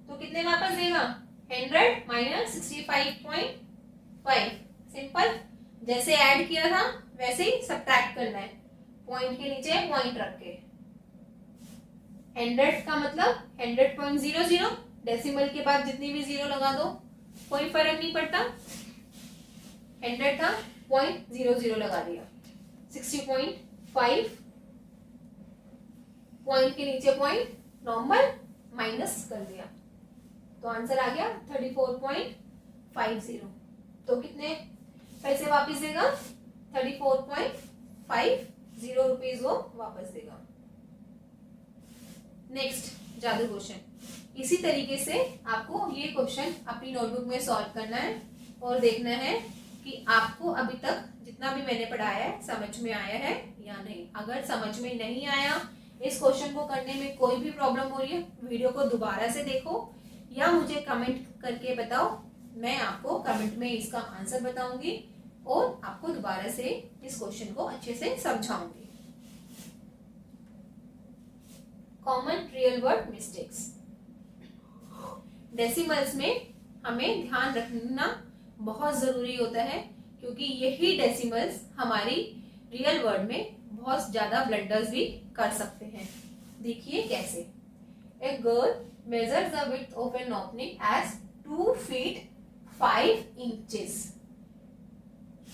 तो कितने वापस देगा, 100 माइनस 65.5। सिंपल, जैसे ऐड किया था वैसे ही सब्ट्रैक्ट करना है, पॉइंट के नीचे पॉइंट रख के। 100 का मतलब 100.00, डेसिमल के बाद जितनी भी जीरो लगा दो कोई फर्क नहीं पड़ता। 100 था, 0.00 लगा दिया, 60.5, पॉइंट के नीचे पॉइंट, नॉर्मल माइनस कर दिया, तो आंसर आ गया 34.50। तो कितने पैसे वापस देगा, 34.50 रुपीज वो वापस देगा। नेक्स्ट जादू क्वेश्चन, इसी तरीके से आपको ये क्वेश्चन अपनी नोटबुक में सॉल्व करना है और देखना है कि आपको अभी तक जितना भी मैंने पढ़ाया है समझ में आया है या नहीं। अगर समझ में नहीं आया, इस क्वेश्चन को करने में कोई भी प्रॉब्लम हो रही है, वीडियो को दोबारा से देखो या मुझे कमेंट करके बताओ, मैं आपको कमेंट में इसका आंसर बताऊंगी और आपको दोबारा से इस क्वेश्चन को अच्छे से समझाऊंगी। Common real word mistakes, decimals में हमें ध्यान रखना बहुत जरूरी होता है, क्योंकि यही डेसिमल्स हमारी रियल वर्ड में बहुत ज्यादा ब्लंडर्स भी कर सकते हैं। देखिए कैसे, a girl measure the width of an opening as 2 feet 5 inches।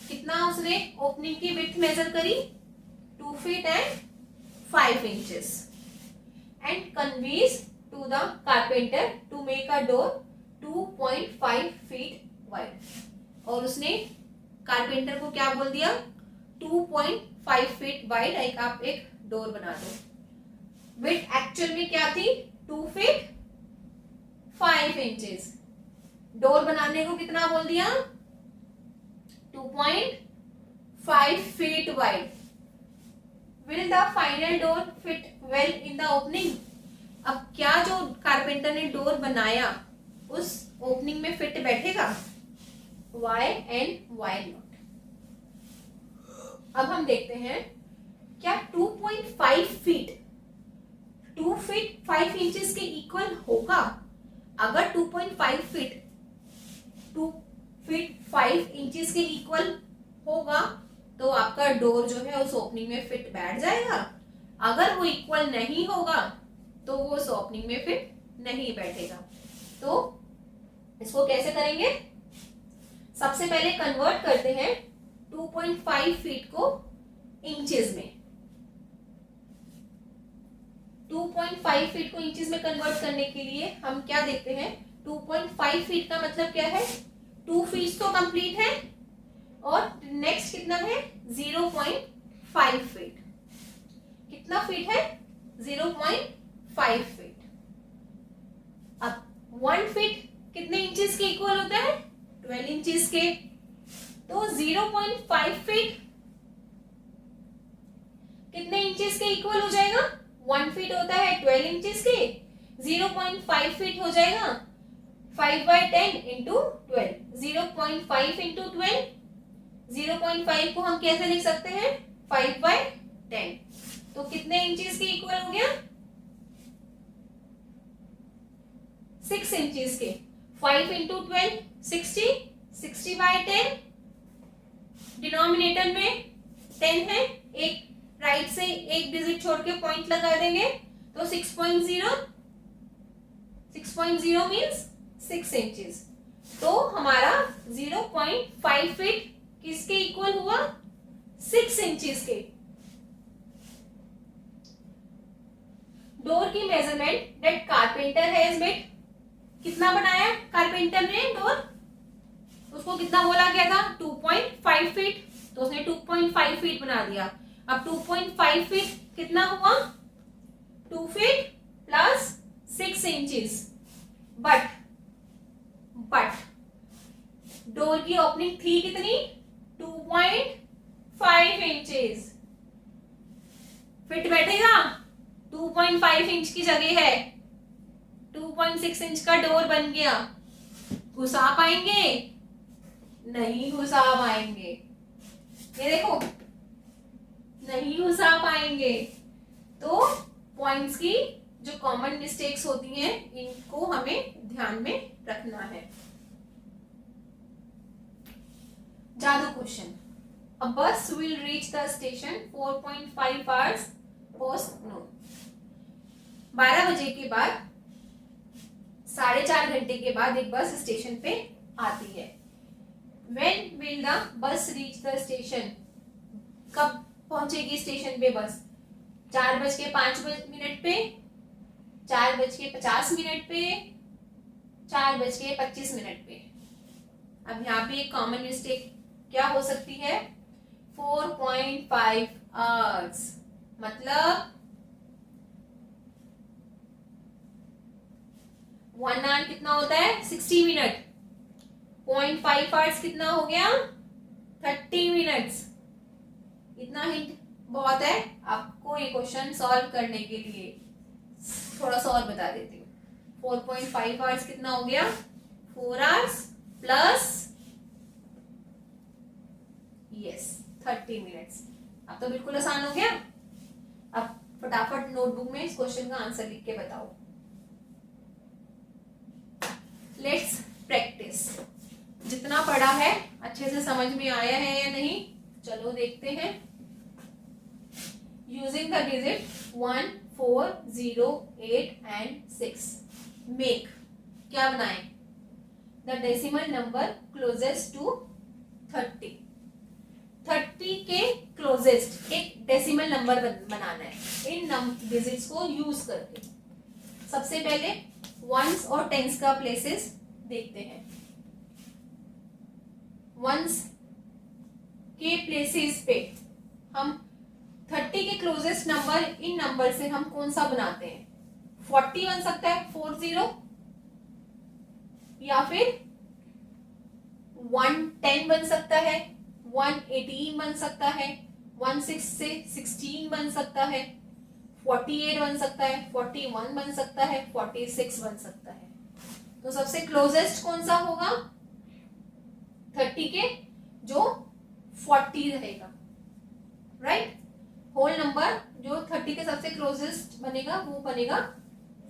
कितना उसने ओपनिंग की विड्थ मेजर करी, 2 feet and 5 inches, and conveys to the carpenter to make a door 2.5 feet wide। और उसने कारपेंटर को क्या बोल दिया, 2.5 feet वाइड आप एक डोर बना दो। विड्थ एक्चुअल में क्या थी, 2 feet 5 inches। डोर बनाने को कितना बोल दिया, 2.5 feet wide। Will the final door fit well in the opening? अब क्या जो कारपेंटर ने डोर बनाया उस ओपनिंग में फिट बैठेगा, why and why not। अब हम देखते हैं क्या 2.5 feet 2 feet 5 inches के इक्वल होगा। अगर 2.5 feet 2 feet 5 inches के इक्वल होगा तो आपका डोर जो है उस ओपनिंग में फिट बैठ जाएगा। अगर वो इक्वल नहीं होगा तो वो उस ओपनिंग में फिट नहीं बैठेगा। तो इसको कैसे करेंगे, सबसे पहले कन्वर्ट करते हैं 2.5 फीट को इंचेस में। 2.5 फीट को इंचेस में कन्वर्ट करने के लिए हम क्या देखते हैं, 2.5 फीट का मतलब क्या है, 2 फीट तो कंप्लीट है और नेक्स्ट कितना है 0.5 फीट। कितना फीट है, 0.5 फीट। अब 1 फीट कितने इंचेस के इक्वल होता है, 12 इंचेस के। तो 0.5 फीट कितने इंचेस के इक्वल हो जाएगा, 1 फीट होता है 12 इंचेस के, 0.5 फीट हो जाएगा 5/10 इंटू 12। 0.5 इंटू 12, 0.5 को हम कैसे लिख सकते हैं, 5/10। तो कितने इंचेस के इक्वल हो गया, 6 इंचेस के। 5 इंटू 12 60, 60/10। डिनोमिनेटर में 10 है, एक राइट से एक डिजिट छोड़ के पॉइंट लगा देंगे तो 6.0 मीन्स 6 इंचेस। तो हमारा 0.5 फीट किसके इक्वल हुआ, 6 इंचेस के। डोर की measurement that carpenter has made, कितना बनाया कारपेंटर ने डोर, उसको कितना बोला गया था 2.5 फीट, तो उसने 2.5 फीट बना दिया। अब 2.5 फीट कितना हुआ 2 feet plus 6 inches. But door की ओपनिंग थी कितनी 2.5 इंचेस। फिट बैठेगा 2.5 इंच की जगह है 2.6 इंच का डोर बन गया। घुसा पाएंगे नहीं घुसा पाएंगे, ये देखो नहीं घुसा पाएंगे। तो पॉइंट्स की जो कॉमन मिस्टेक्स होती हैं इनको हमें ध्यान में रखना है। जादू question, a bus will reach the station 4.5 hours post noon. 12 बजे के बाद 4.5 घंटे के बाद एक बस स्टेशन पे आती है। When will the bus reach the station? कब पहुंचेगी स्टेशन पे बस 4:05 पे, 4:50 पे, 4:25 पे। अब यहाँ पे एक कॉमन मिस्टेक क्या हो सकती है 4.5 आवर्स, मतलब 1 आवर कितना होता है 60 मिनट, 0.5 आवर्स कितना हो गया 30 मिनट्स। इतना हिंट बहुत है आपको ये क्वेश्चन सॉल्व करने के लिए। थोड़ा सा और बता देती हूँ 4.5 आवर्स कितना हो गया 4 आवर्स प्लस यस 30 मिनट्स। अब तो बिल्कुल आसान हो गया। अब फटाफट नोटबुक में इस क्वेश्चन का आंसर लिख के बताओ। Let's practice. जितना पढ़ा है अच्छे से समझ में आया है या नहीं, चलो देखते हैं। Using the digit 1, 4, 0, 8 and 6 make क्या बनाएं the decimal number closest to 30। 30 के क्लोजेस्ट एक डेसिमल नंबर बनाना है इन डिजिट्स को यूज करके। सबसे पहले वंस और टेंस का प्लेसेस देखते हैं। वंस के प्लेसेस पे हम 30 के क्लोजेस्ट नंबर इन नंबर से हम कौन सा बनाते हैं 40 बन सकता है 40, या फिर 110 बन सकता है, 118 बन सकता है, 16 बन सकता है, 48 बन सकता है, 41 बन सकता है, 46 बन सकता है। तो सबसे क्लोजेस्ट कौन सा होगा 30 के जो 40 रहेगा, राइट। होल नंबर जो 30 के सबसे क्लोजेस्ट बनेगा वो बनेगा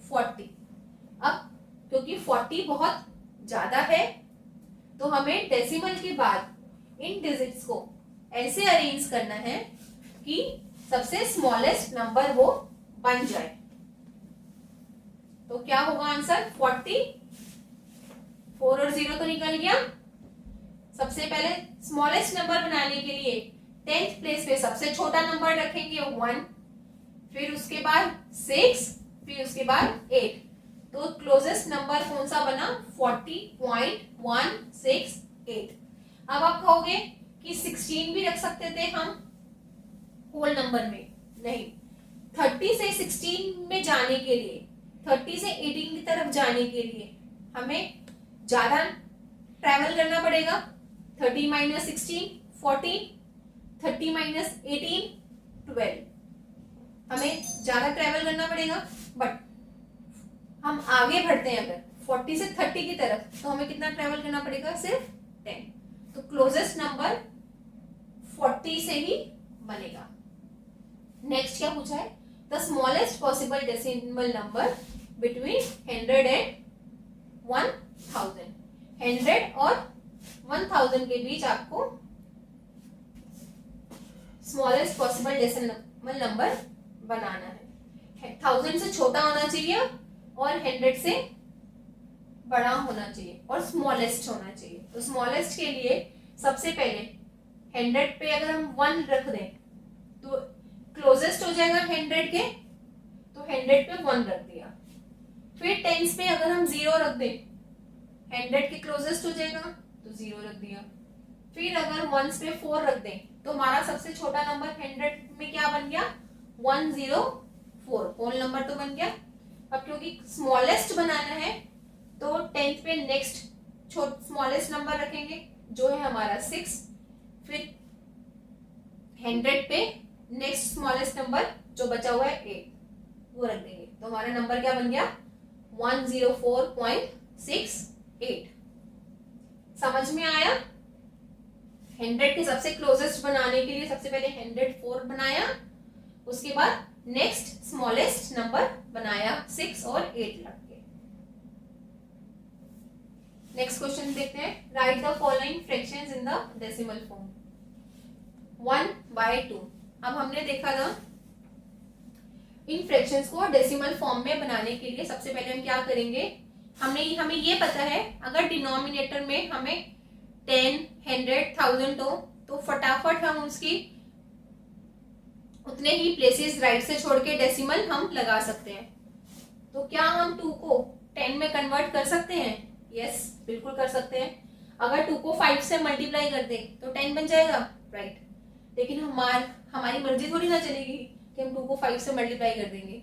40। अब क्योंकि 40 बहुत ज्यादा है तो हमें डेसिमल के बाद इन डिजिट्स को ऐसे अरेंज करना है कि सबसे स्मॉलेस्ट नंबर वो बन जाए। तो क्या होगा आंसर 40। 4 और 0 तो निकल गया। सबसे पहले स्मॉलेस्ट नंबर बनाने के लिए 10th प्लेस पे सबसे छोटा नंबर रखेंगे 1, फिर उसके बाद 6, फिर उसके बाद 8। तो क्लोजेस्ट नंबर कौन सा बना 40.168। अब आप कहोगे कि 16 भी रख सकते थे हम होल नंबर में, नहीं। 30 से 16 में जाने के लिए 30 से 18 की तरफ जाने के लिए हमें ज्यादा ट्रैवल करना पड़ेगा। 30 - 16 14, 30 - 18 12। हमें ज्यादा ट्रैवल करना पड़ेगा। बट हम आगे बढ़ते हैं अगर 40 से 30 की तरफ तो हमें कितना ट्रैवल करना पड़ेगा सिर्फ 10। तो क्लोजेस्ट नंबर 40 से ही बनेगा। नेक्स्ट क्या पूछा है the smallest possible decimal number between 100 and 1000। 100 और 1000 के बीच आपको स्मॉलेस्ट पॉसिबल डेसिमल नंबर बनाना है। 1000 से छोटा होना चाहिए और 100 से बड़ा होना चाहिए और स्मॉलेस्ट होना चाहिए। तो स्मॉलेस्ट के लिए सबसे पहले 100 पे अगर हम 1 रख दें तो क्लोजेस्ट हो जाएगा 100 के, तो 100 पे 1 रख दिया। फिर 10s पे अगर हम 0 रख दें 100 के क्लोजेस्ट हो जाएगा, तो तो 0 रख दिया। फिर अगर वंस पे 4 रख दें तो हमारा सबसे छोटा नंबर 100 में क्या बन गया 104, होल नंबर तो बन गया। अब क्योंकि स्मॉलेस्ट बनाना है तो 10th पे नेक्स्ट स्मॉलेस्ट नंबर रखेंगे जो है हमारा 6, फिर 100 पे नेक्स्ट स्मॉलेस्ट नंबर जो बचा हुआ है 8 वो रख देंगे, तो हमारा नंबर क्या बन गया 104.68। समझ में आया? 100 के सबसे क्लोजेस्ट बनाने के लिए सबसे पहले 104 बनाया, उसके बाद नेक्स्ट स्मॉलेस्ट नंबर बनाया 6 और 8 लग के। नेक्स्ट क्वेश्चन देखते हैं। Right the following fractions in the decimal form. 1/2। अब हमने देखा था इन फ्रैक्शंस को डेसिमल फॉर्म में बनाने के लिए सबसे पहले हम क्या करेंगे, हमें ये पता है अगर डिनोमिनेटर में हमें 10, 100, 1000 हो तो फटाफट हम उसकी उतने ही प्लेसेस राइट से छोड़ के डेसिमल हम लगा सकते हैं। तो क्या हम 2 को 10 में कन्वर्ट कर सकते हैं? यस, बिल्कुल कर सकते हैं। अगर 2 को 5 से मल्टीप्लाई कर दें तो 10 बन जाएगा, राइट। लेकिन हमारी मर्जी थोड़ी ना चलेगी कि हम 2 को 5 से मल्टीप्लाई कर देंगे।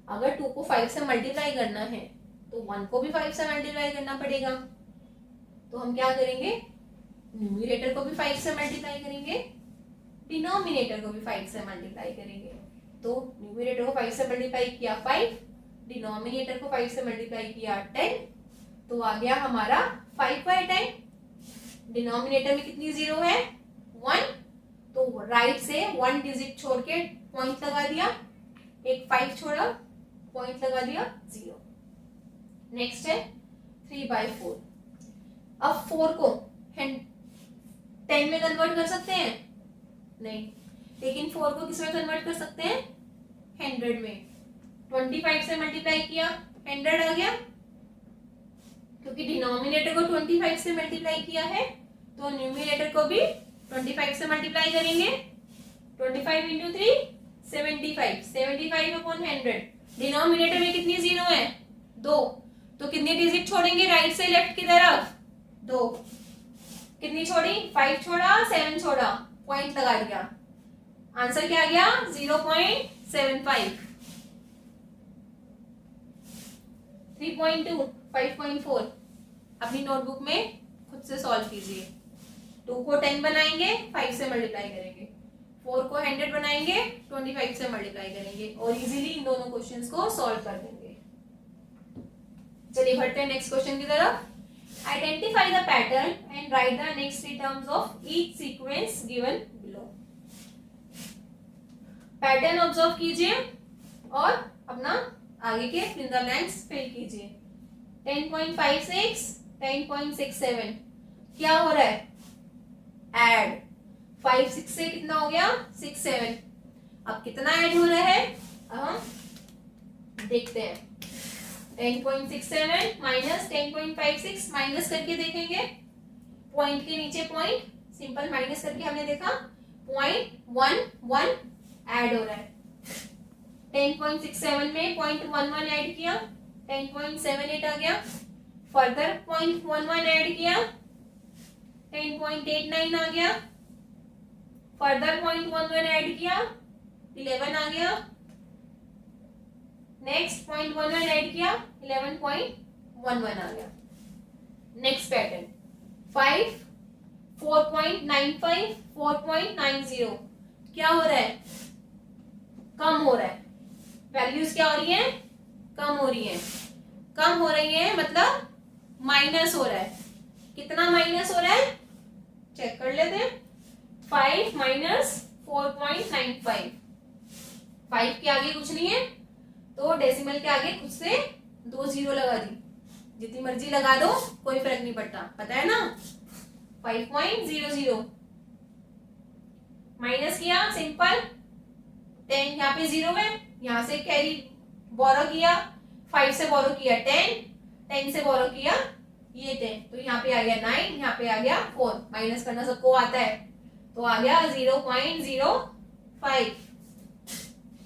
अगर 2 को 5 से मल्टीप्लाई करना है तो 1 को भी 5 से मल्टीप्लाई करना पड़ेगा। तो हम क्या करेंगे, न्यूमरेटर को भी 5 से मल्टीप्लाई करेंगे, डिनोमिनेटर को भी 5 से मल्टीप्लाई करेंगे। तो न्यूमरेटर को 5 से मल्टीप्लाई किया 5, डिनोमिनेटर को 5 से मल्टीप्लाई किया 10, तो आ गया हमारा 5/10। डिनोमिनेटर में कितनी जीरो है 1, तो राइट से 1 डिजिट छोड़ के पॉइंट लगा दिया, एक 5 छोड़ा पॉइंट लगा दिया 0। नेक्स्ट है 3/4। अब 4 को 10 में कन्वर्ट कर सकते हैं? नहीं, लेकिन 4 को किस में कन्वर्ट कर सकते हैं 100 में। 25 से मल्टीप्लाई किया 100 आ गया, क्योंकि डिनोमिनेटर को 25 से मल्टीप्लाई किया है तो न्यूमरेटर को भी 25 से मल्टीप्लाई करेंगे। 25 इंटू 3 75, 75/100। डिनोमिनेटर में कितनी जीरो है 2, तो कितनी डिजिट छोड़ेंगे राइट से लेफ्ट की तरफ 2। कितनी छोड़ी 5 छोड़ा 7 छोड़ा, पॉइंट लगा दिया, आंसर क्या आ गया 0.75। 3.2 5.4। अपनी नोटबुक में खुद से सॉल्व कीजिए। 2 को 10 बनाएंगे 5 से मल्टीप्लाई करेंगे, 4 को 100 बनाएंगे 25 से मल्टीप्लाई करेंगे और इजीली इन दोनों क्वेश्चंस को सॉल्व कर देंगे। चलिए बढ़ते हैं नेक्स्ट क्वेश्चन की तरफ। Identify the pattern and right the next 3 terms of each sequence given below. Pattern observe कीजिए और अपना आगे के फिल द ब्लैंक्स फिल कीजिए। 10.56 10.67 क्या हो रहा है ऐड, 5 6 से कितना हो गया 6 7। अब कितना ऐड हो रहा है अब हम देखते हैं। 10.67 माइनस 10.56 माइनस करके देखेंगे, पॉइंट के नीचे पॉइंट, सिंपल माइनस करके हमने देखा 0.11 ऐड हो रहा है। 10.67 में 0.11 ऐड किया 10.78 आ गया, फर्दर 0.11 ऐड किया 10.89 आ गया, फर्दर 0.11 ऐड किया 11 आ गया, नेक्स्ट 0.11 ऐड किया 11.11 आ गया। नेक्स्ट पैटर्न 5 4.95 4.90 क्या हो रहा है कम हो रहा है, वैल्यूज क्या हो रही है कम हो रही है, कम हो रही है मतलब माइनस हो रहा है। कितना माइनस हो रहा है चेक कर लेते हैं। 5 माइनस 4.95, 5 के आगे कुछ नहीं है तो डेसिमल के आगे खुद से 2 जीरो लगा दी, जितनी मर्जी लगा दो कोई फर्क नहीं पड़ता, पता है ना। 5.00 माइनस किया सिंपल, 10 यहाँ पे 0 है, यहाँ से कैरी बोरो किया, 5 से बोरो किया 10, 10 से बोरो किया ये 10, तो यहाँ पे आ गया 9, यहाँ पे आ गया 4, माइनस करना सबको आता है तो आ गया 0.05।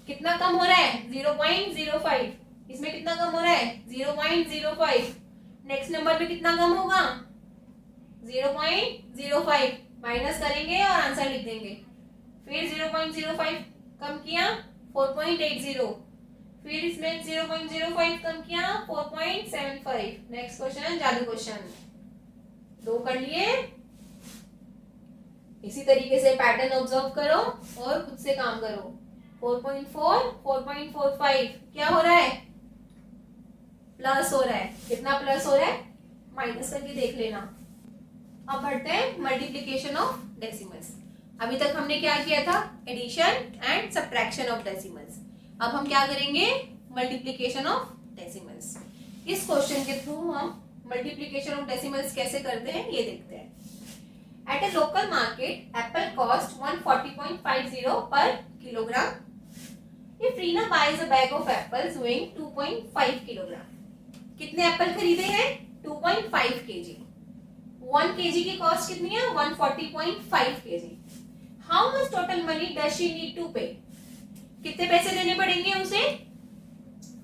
कितना कम हो रहा है 0.05, इसमें कितना कम हो रहा है 0.05। नेक्स्ट नंबर पे कितना कम होगा 0.05 माइनस करेंगे और आंसर लिख देंगे। फिर 0.05 कम किया 4.80, फिर इसमें 0.05 कम किया 4.75। नेक्स्ट क्वेश्चन, जादू क्वेश्चन। 2 कर लिए। इसी तरीके से पैटर्न ऑब्जर्व करो और खुद से काम करो। 4.4, 4.45 क्या हो रहा है? प्लस हो रहा है। कितना प्लस हो रहा है? माइनस करके देख लेना। अब बढ़ते हैं मल्टीप्लीकेशन ऑफ डेसिमल्स। अभी तक हमने क्या किया था? Addition and subtraction of decimals. अब हम क्या करेंगे? Multiplication of decimals. इस क्वेश्चन के थ्रू हम मल्टीप्लीकेशन ऑफ डेसिमल्स कैसे करते हैं ये देखते हैं। At a local market, apple cost 140.50 per kilogram. If Reena buys a bag of apples weighing 2.5 kilogram, कितने एप्पल खरीदे हैं? 2.5 kg। 1 kg की कॉस्ट कितनी है? 140.5 kg। How much total money does she need to pay? कितने पैसे देने पड़ेंगे उसे?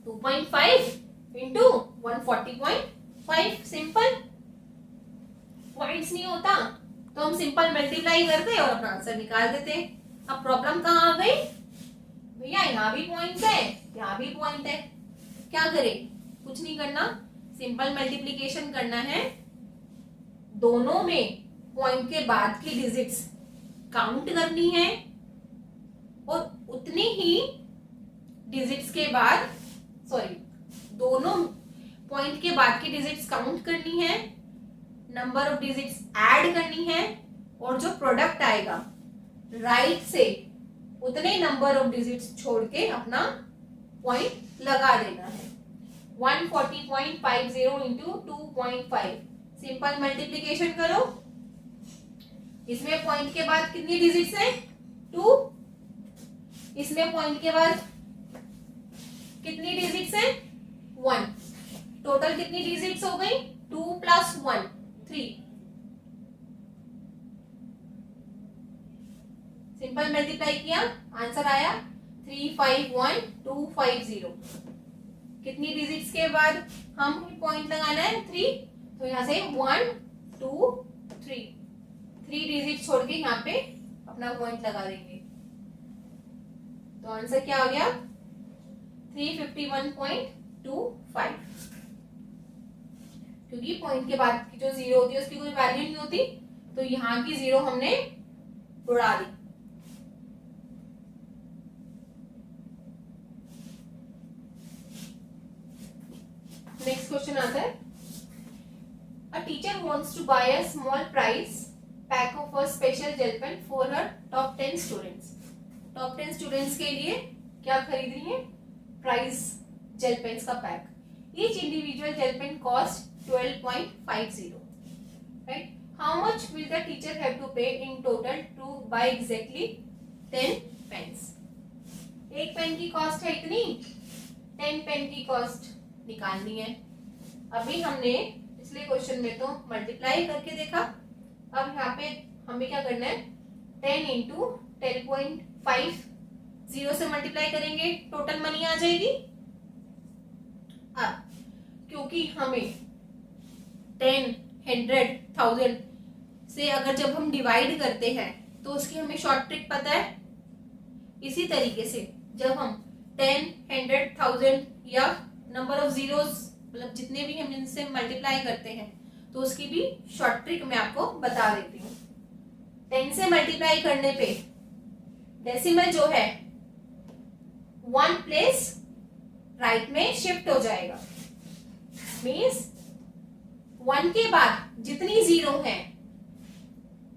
2.5 into 140.5। सिंपल। पॉइंट्स नहीं होता तो हम सिंपल मल्टीप्लाई करते और अपना आंसर निकाल देते। अब प्रॉब्लम कहाँ आ गई? भैया यहाँ भी पॉइंट्स है, यहाँ भी पॉइंट है, क्या करें? कुछ नहीं करना, सिंपल मल्टीप्लिकेशन करना है। दोनों में पॉइंट के बाद की डिजिट्स काउंट करनी है और उतनी ही डिजिट्स के बाद, सॉरी, दोनों पॉइंट के बाद की डिजिट्स काउंट करनी है, नंबर ऑफ डिजिट्स ऐड करनी है और जो प्रोडक्ट आएगा राइट से उतने नंबर ऑफ डिजिट्स छोड़ के अपना पॉइंट लगा देना है। 140.50 इंटू 2.5। सिंपल मल्टीप्लीकेशन करो। इसमें पॉइंट के बाद कितनी डिजिट्स हैं? 2। इसमें पॉइंट के बाद कितनी डिजिट्स हैं? 1। टोटल कितनी डिजिट्स हो गई? 2 + 1 3। सिंपल मल्टीप्लाई किया, आंसर आया 351,250। कितनी डिजिट्स के बाद हम पॉइंट लगाना है? 3। तो यहां से 1 2 3 डिजिट छोड़ के यहाँ पे अपना पॉइंट लगा देंगे। तो आंसर क्या हो गया? 351.25। क्योंकि पॉइंट के बाद की जो जीरो होती है उसकी कोई वैल्यू नहीं होती, तो यहाँ की जीरो हमने उड़ा दी। नेक्स्ट क्वेश्चन आता है। A teacher wants to buy a small price pack of a special gel pen for her top 10 स्टूडेंट्स। टॉप 10 स्टूडेंट्स के लिए क्या खरीद रही है? प्राइस जेल पेन्स का pack. Each individual gel pen cost 12.50, right? How much will the teacher have to pay in total to buy exactly 10 pens? एक पेन की कॉस्ट है इतनी, 10 पेन की कॉस्ट निकालनी है। अभी हमने पिछले क्वेश्चन में तो मल्टीप्लाई करके देखा, अब यहाँ पे हमें क्या करना है? 10 इंटू 10.5 जीरो से मल्टीप्लाई करेंगे, टोटल मनी आ जाएगी। अब क्योंकि हमें 10, 100, 1000 से अगर जब हम डिवाइड करते हैं तो उसकी हमें शॉर्ट ट्रिक पता है। इसी तरीके से जब हम 10, 100, 1000 या नंबर ऑफ जीरोस, मतलब जितने भी हम इनसे मल्टीप्लाई करते हैं तो उसकी भी शॉर्ट ट्रिक मैं आपको बता देती हूँ। 10 से मल्टीप्लाई करने पे डेसिमल जो है 1 प्लेस राइट में शिफ्ट हो जाएगा। मीन्स 1 के बाद जितनी जीरो है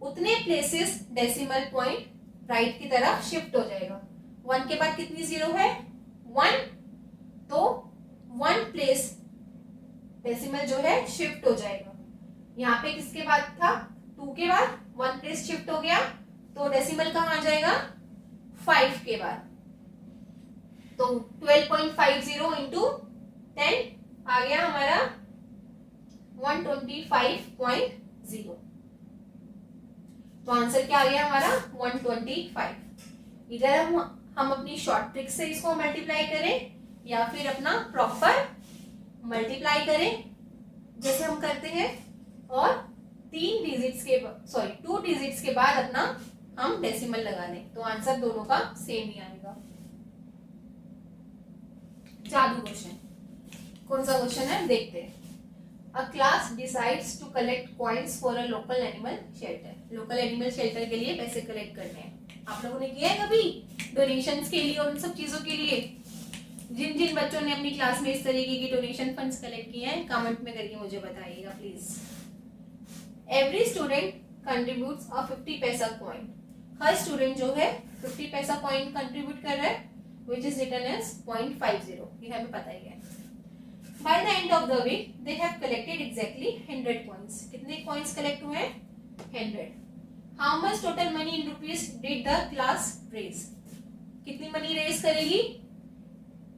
उतने प्लेसेस डेसिमल पॉइंट राइट की तरफ शिफ्ट हो जाएगा। 1 के बाद कितनी जीरो है? 1, तो 1 प्लेस डेसिमल जो है शिफ्ट हो जाएगा। यहाँ पे किसके बाद था? 2 के बाद 1 प्लेस शिफ्ट हो गया, तो डेसिमल कहाँ आ जाएगा? 5 के बाद। तो 12.50 इंटू 10 आ गया हमारा 125.0। तो आंसर क्या आ गया हमारा? 125। इधर हम अपनी शॉर्ट ट्रिक से इसको मल्टीप्लाई करें या फिर अपना प्रॉपर मल्टीप्लाई करें जैसे हम करते हैं, और टू डिजिट्स के बाद अपना हम डेसिमल लगा दें तो आंसर दोनों का सेम ही आएगा। जादू क्वेश्चन, कौन सा क्वेश्चन है देखते हैं। A class decides to collect coins for a local animal shelter. Local animal shelter के लिए पैसे कलेक्ट करने हैं। आप लोगों ने किया है कभी डोनेशंस के लिए और उन सब चीजों के लिए? जिन जिन बच्चों ने अपनी क्लास में इस तरीके की डोनेशन फंड्स कलेक्ट किए हैं कमेंट में करके मुझे बताइएगा प्लीज। एवरी स्टूडेंट कंट्रीब्यूट्स अ 50 पैसा कॉइन। हर स्टूडेंट जो है 50 पैसा कॉइन कंट्रीब्यूट कर रहा है which is written as 0.50, ये हमें पता ही है। By the end of the week, they have collected exactly 100 coins. कितने coins collect हुए हैं? 100. How much total money in rupees did the class raise? कितनी मनी रेज करेगी?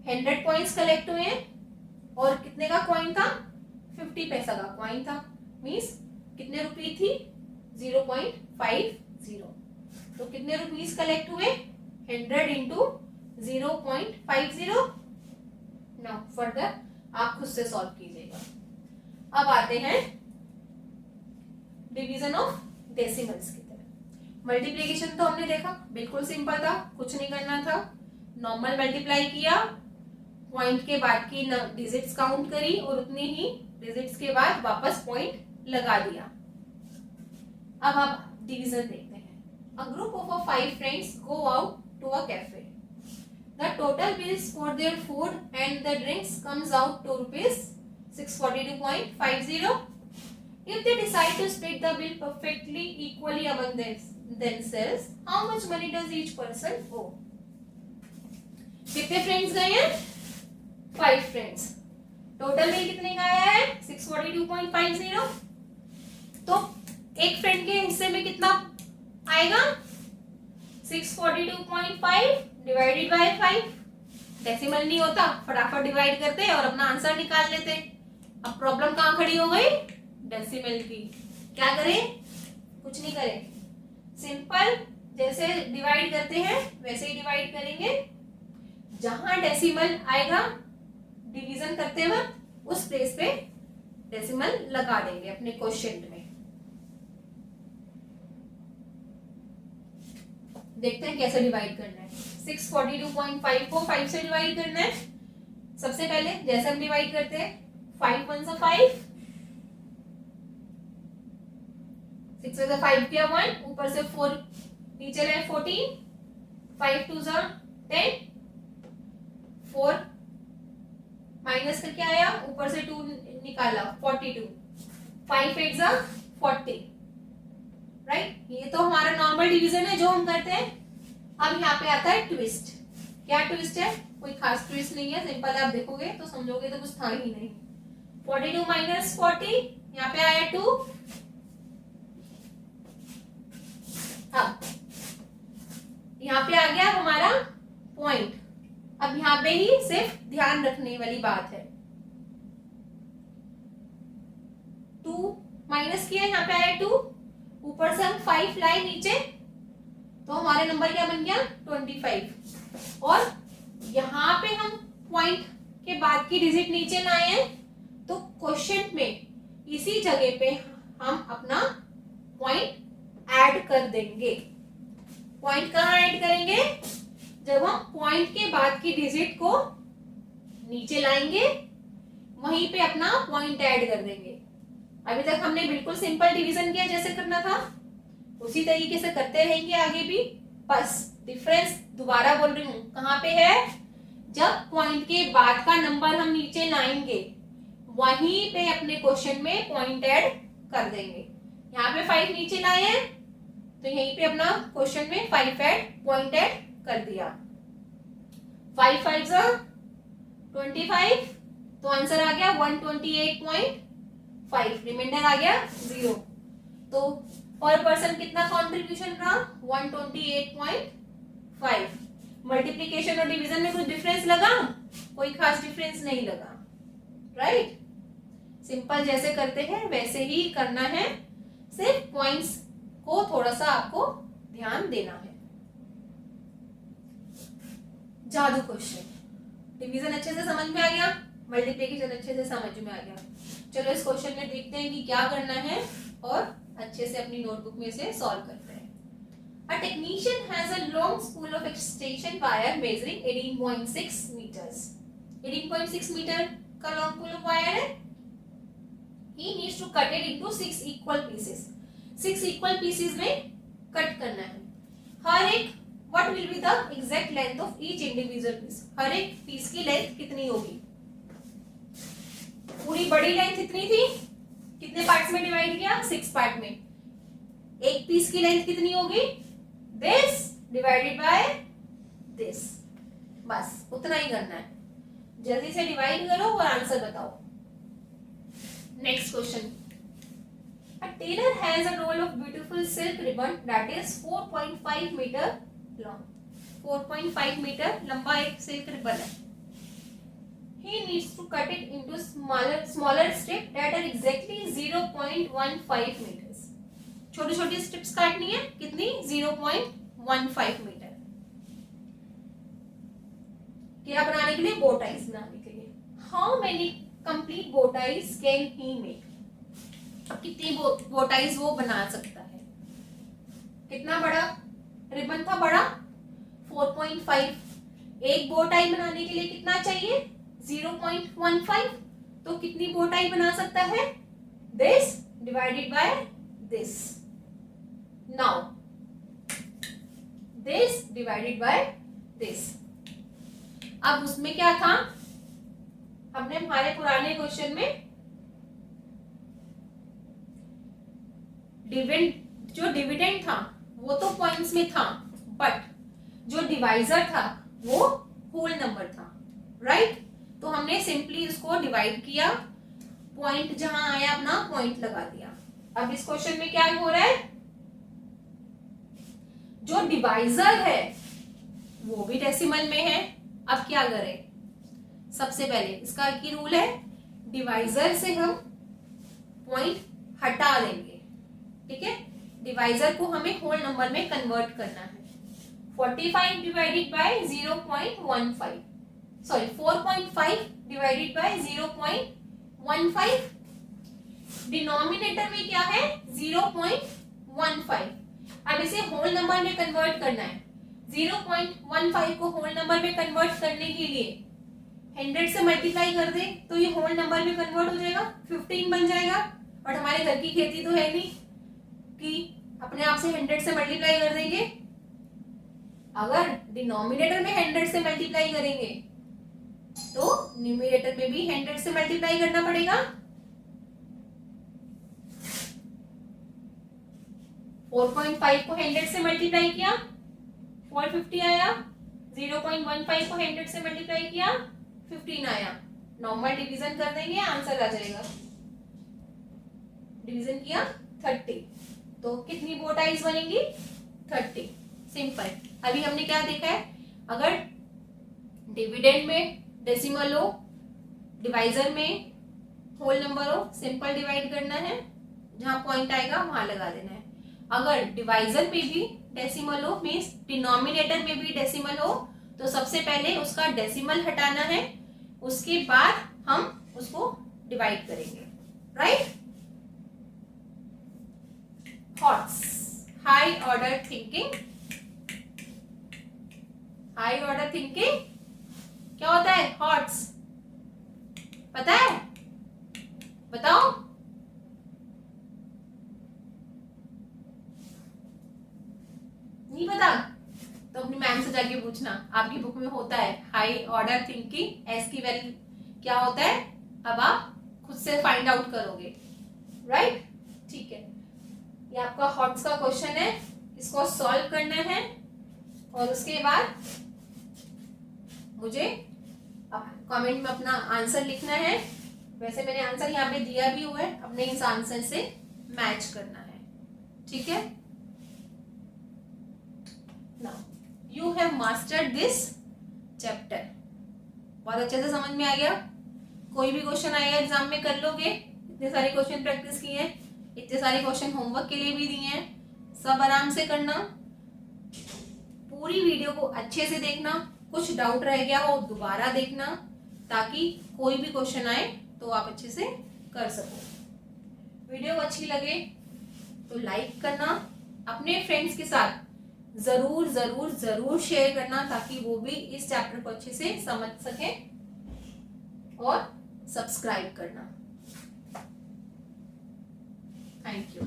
100 coins collect हुए हैं और कितने का कॉइन था? 50 पैसा का कॉइन था। मीन्स कितने रुपी थी? 0.50। तो कितने रुपीस कलेक्ट हुए? 100 इंटू 0.50। नाउ फर्दर आप खुद से सॉल्व कीजिएगा। अब आते हैं डिवीजन ऑफ डेसिमल्स की तरफ। मल्टीप्लिकेशन तो हमने देखा, बिल्कुल सिंपल था, कुछ नहीं करना था। नॉर्मल मल्टीप्लाई किया, पॉइंट के बाद की डिजिट्स काउंट करी और उतनी ही डिजिट्स के बाद वापस पॉइंट लगा दिया। अब आप डिवीजन देखते हैं। A group of 5 friends go out to a cafe. The total bills for their food and the drinks comes out to rupees 642.50. If they decide to split the bill perfectly equally among themselves, how much money does each person owe? कितने फ्रेंड्स गए हैं? 5 फ्रेंड्स। टोटल बिल कितने का आया है? 642.50। तो एक फ्रेंड के हिस्से में कितना आएगा? 642.5 डिवाइडेड बाय 5। डेसिमल नहीं होता, फटाफट डिवाइड करते और अपना आंसर निकाल लेते। अब प्रॉब्लम कहाँ खड़ी हो गई? डेसिमल की। क्या करें? कुछ नहीं करें, सिंपल जैसे डिवाइड करते हैं वैसे ही डिवाइड करेंगे। जहां डेसिमल आएगा डिवीजन करते वक्त उस प्लेस पे डेसिमल लगा देंगे अपने क्वोशिएंट में। देखते हैं कैसे डिवाइड करना है। 642.5 को 5 से डिवाइड करना है। सबसे पहले जैसे हम डिवाइड करते हैं 5 1 5, 6 से 5 किया 1, ऊपर से 4 नीचे रहे 14, 5 2 10, 4 माइनस करके आया, ऊपर से 2 निकाला 42, 5 8 40। राइट, ये तो हमारा नॉर्मल डिवीजन है जो हम करते हैं। अब यहाँ पे आता है ट्विस्ट। क्या ट्विस्ट है? कोई खास ट्विस्ट नहीं है, सिंपल आप देखोगे तो समझोगे तो कुछ था ही नहीं। 42 माइनस 40, यहाँ पे आया 2। अब यहाँ पे आ गया हमारा पॉइंट। अब यहाँ पे ही सिर्फ ध्यान रखने वाली बात है, 2 माइनस किया, यहाँ पे आया 2, ऊपर से हम 5 लाए नीचे तो हमारे नंबर क्या बन गया? 25। और यहाँ पे हम पॉइंट के बाद की डिजिट नीचे लाए हैं तो क्वोशिएंट में इसी जगह पे हम अपना पॉइंट ऐड कर देंगे। पॉइंट कहाँ ऐड करेंगे? जब हम पॉइंट के बाद की डिजिट को नीचे लाएंगे वहीं पे अपना पॉइंट ऐड कर देंगे। अभी तक हमने बिल्कुल सिंपल डिवीजन किया जैसे करना था, उसी तरीके से करते रहेंगे आगे भी। बस डिफरेंस दोबारा बोल रही हूँ कहाँ पे है? जब पॉइंट के बाद का नंबर हम नीचे लाएंगे वहीं पे अपने क्वेश्चन में पॉइंट ऐड कर देंगे। यहाँ पे 5 नीचे लाए हैं तो यहीं पे अपना क्वेश्चन में 5 पॉइंट ऐड कर दिया। 5 5 25, तो आंसर आ गया 128.5। रिमाइंडर आ गया 0। तो पर पर्सन कितना कंट्रीब्यूशन रहा? 128.5। मल्टीप्लिकेशन और डिवीजन में कुछ डिफरेंस लगा? कोई खास डिफरेंस नहीं लगा। राइट, सिंपल जैसे करते हैं वैसे ही करना है, सिर्फ पॉइंट्स को थोड़ा सा आपको ध्यान देना है। जादू क्वेश्चन। डिवीजन अच्छे से समझ में आ गया, मल्टीप्लिकेशन अच्छे से समझ में आ गया। चलो इस क्वेश्चन में देखते हैं कि क्या करना है। और अच्छे से अपनी नोटबुक में से सॉल्व करते हैं। A technician has a long spool of extension wire measuring 18.6 meters. 18.6 metre का लॉन्ग spool of wire है। He needs to cut it into 6 equal pieces. 6 equal pieces में कट करना है। हर एक what will be the exact length of each individual piece? हर एक पीस की लेंथ कितनी होगी? पूरी बड़ी लेंथ कितनी थी? कितने पार्ट्स में डिवाइड किया? 6 पार्ट में। एक पीस की लेंथ कितनी होगी? This divided by this. बस उतना ही करना है। जल्दी से डिवाइड करो और आंसर बताओ। Next question. A tailor has a roll of beautiful silk ribbon that is 4.5 meter long. 4.5 metre लंबा एक सिल्क रिबन है। He needs to cut it into smaller strips that are exactly 0.15 meters. छोटी छोटी स्ट्रिप्स काटनी है। कितनी? 0.15 मीटर। क्या बनाने के लिए? बो टाइज बनाने के लिए। How many complete bow ties can he make? अब कितनी बो टाइज वो बना सकता है? कितना बड़ा रिबन था? बड़ा 4.5। एक बो टाई बनाने के लिए कितना चाहिए? 0.15। तो कितनी बो टाई बना सकता है? This divided by this. Now this divided by this. अब उसमें क्या था? हमने हमारे पुराने क्वेश्चन में डिविडेंड था वो तो पॉइंट्स में था, बट जो डिवाइजर था वो होल नंबर था, राइट? तो हमने सिंपली उसको डिवाइड किया, पॉइंट जहां आया अपना पॉइंट लगा दिया। अब इस क्वेश्चन में क्या हो रहा है? जो डिवाइजर है वो भी डेसिमल में है। अब क्या करें? सबसे पहले इसका की रूल है, डिवाइजर से हम पॉइंट हटा देंगे, ठीक है? डिवाइजर को हमें होल नंबर में कन्वर्ट करना है। 45 divided by 0.15, sorry 4.5 divided by 0.15। Denominator में क्या है? 0.15। अब इसे होल नंबर में कन्वर्ट करना है। 0.15 को होल नंबर में कन्वर्ट करने के लिए 100 से मल्टीप्लाई कर दे तो ये होल नंबर में कन्वर्ट हो जाएगा, 15 बन जाएगा। और हमारे घर की खेती तो है नहीं कि अपने आप से 100 से मल्टीप्लाई कर देंगे। अगर डिनोमिनेटर में 100 से मल्टीप्लाई करेंगे तो न्यूमरेटर में भी 100 से मल्टीप्लाई करना पड़ेगा। 4.5 को 100 से मल्टीप्लाई किया 450 आया, 0.15 को 100 से मल्टीप्लाई किया 15 आया। नॉर्मल डिवीजन कर देंगे, आंसर आ जाएगा। डिवीजन किया 30, तो कितनी बो टाइज बनेंगी? 30। सिंपल। अभी हमने क्या देखा है? अगर डिविडेंड में डेसिमल हो, डिवाइजर में होल नंबर हो, सिंपल डिवाइड करना है, जहां पॉइंट आएगा वहां लगा देना है। अगर डिवाइजर में भी डेसिमल हो, मीन्स डिनोमिनेटर में भी डेसिमल हो, तो सबसे पहले उसका डेसिमल हटाना है, उसके बाद हम उसको डिवाइड करेंगे, right? Thoughts, high order thinking. High order thinking क्या होता है? थॉट्स पता है? बताओ। नहीं पता तो अपनी मैम से जाके पूछना, आपकी बुक में होता है हाई ऑर्डर थिंकिंग, एस की वैल्यू क्या होता है, अब आप खुद से फाइंड आउट करोगे, राइट? ठीक है, ये आपका हॉट्स का क्वेश्चन है, इसको सॉल्व करना है और उसके बाद मुझे कमेंट में अपना आंसर लिखना है। वैसे मैंने आंसर यहाँ पे दिया भी हुआ है, अपने इस आंसर से मैच करना है, ठीक है? Now you have mastered this chapter. बहुत अच्छे से समझ में आ गया। कोई भी क्वेश्चन आएगा एग्जाम में कर लोगे। इतने सारे क्वेश्चन प्रैक्टिस किए हैं, इतने सारे क्वेश्चन होमवर्क के लिए भी दिए हैं, सब आराम से करना। पूरी वीडियो को अच्छे से देखना, कुछ डाउट रह गया हो दोबारा देखना, ताकि कोई भी क्वेश्चन आए तो आप अच्छे से कर सको। वीडियो अच्छी लगे तो लाइक करना, अपने फ्रेंड्स के साथ जरूर जरूर जरूर शेयर करना ताकि वो भी इस चैप्टर को अच्छे से समझ सके, और सब्सक्राइब करना। Thank you.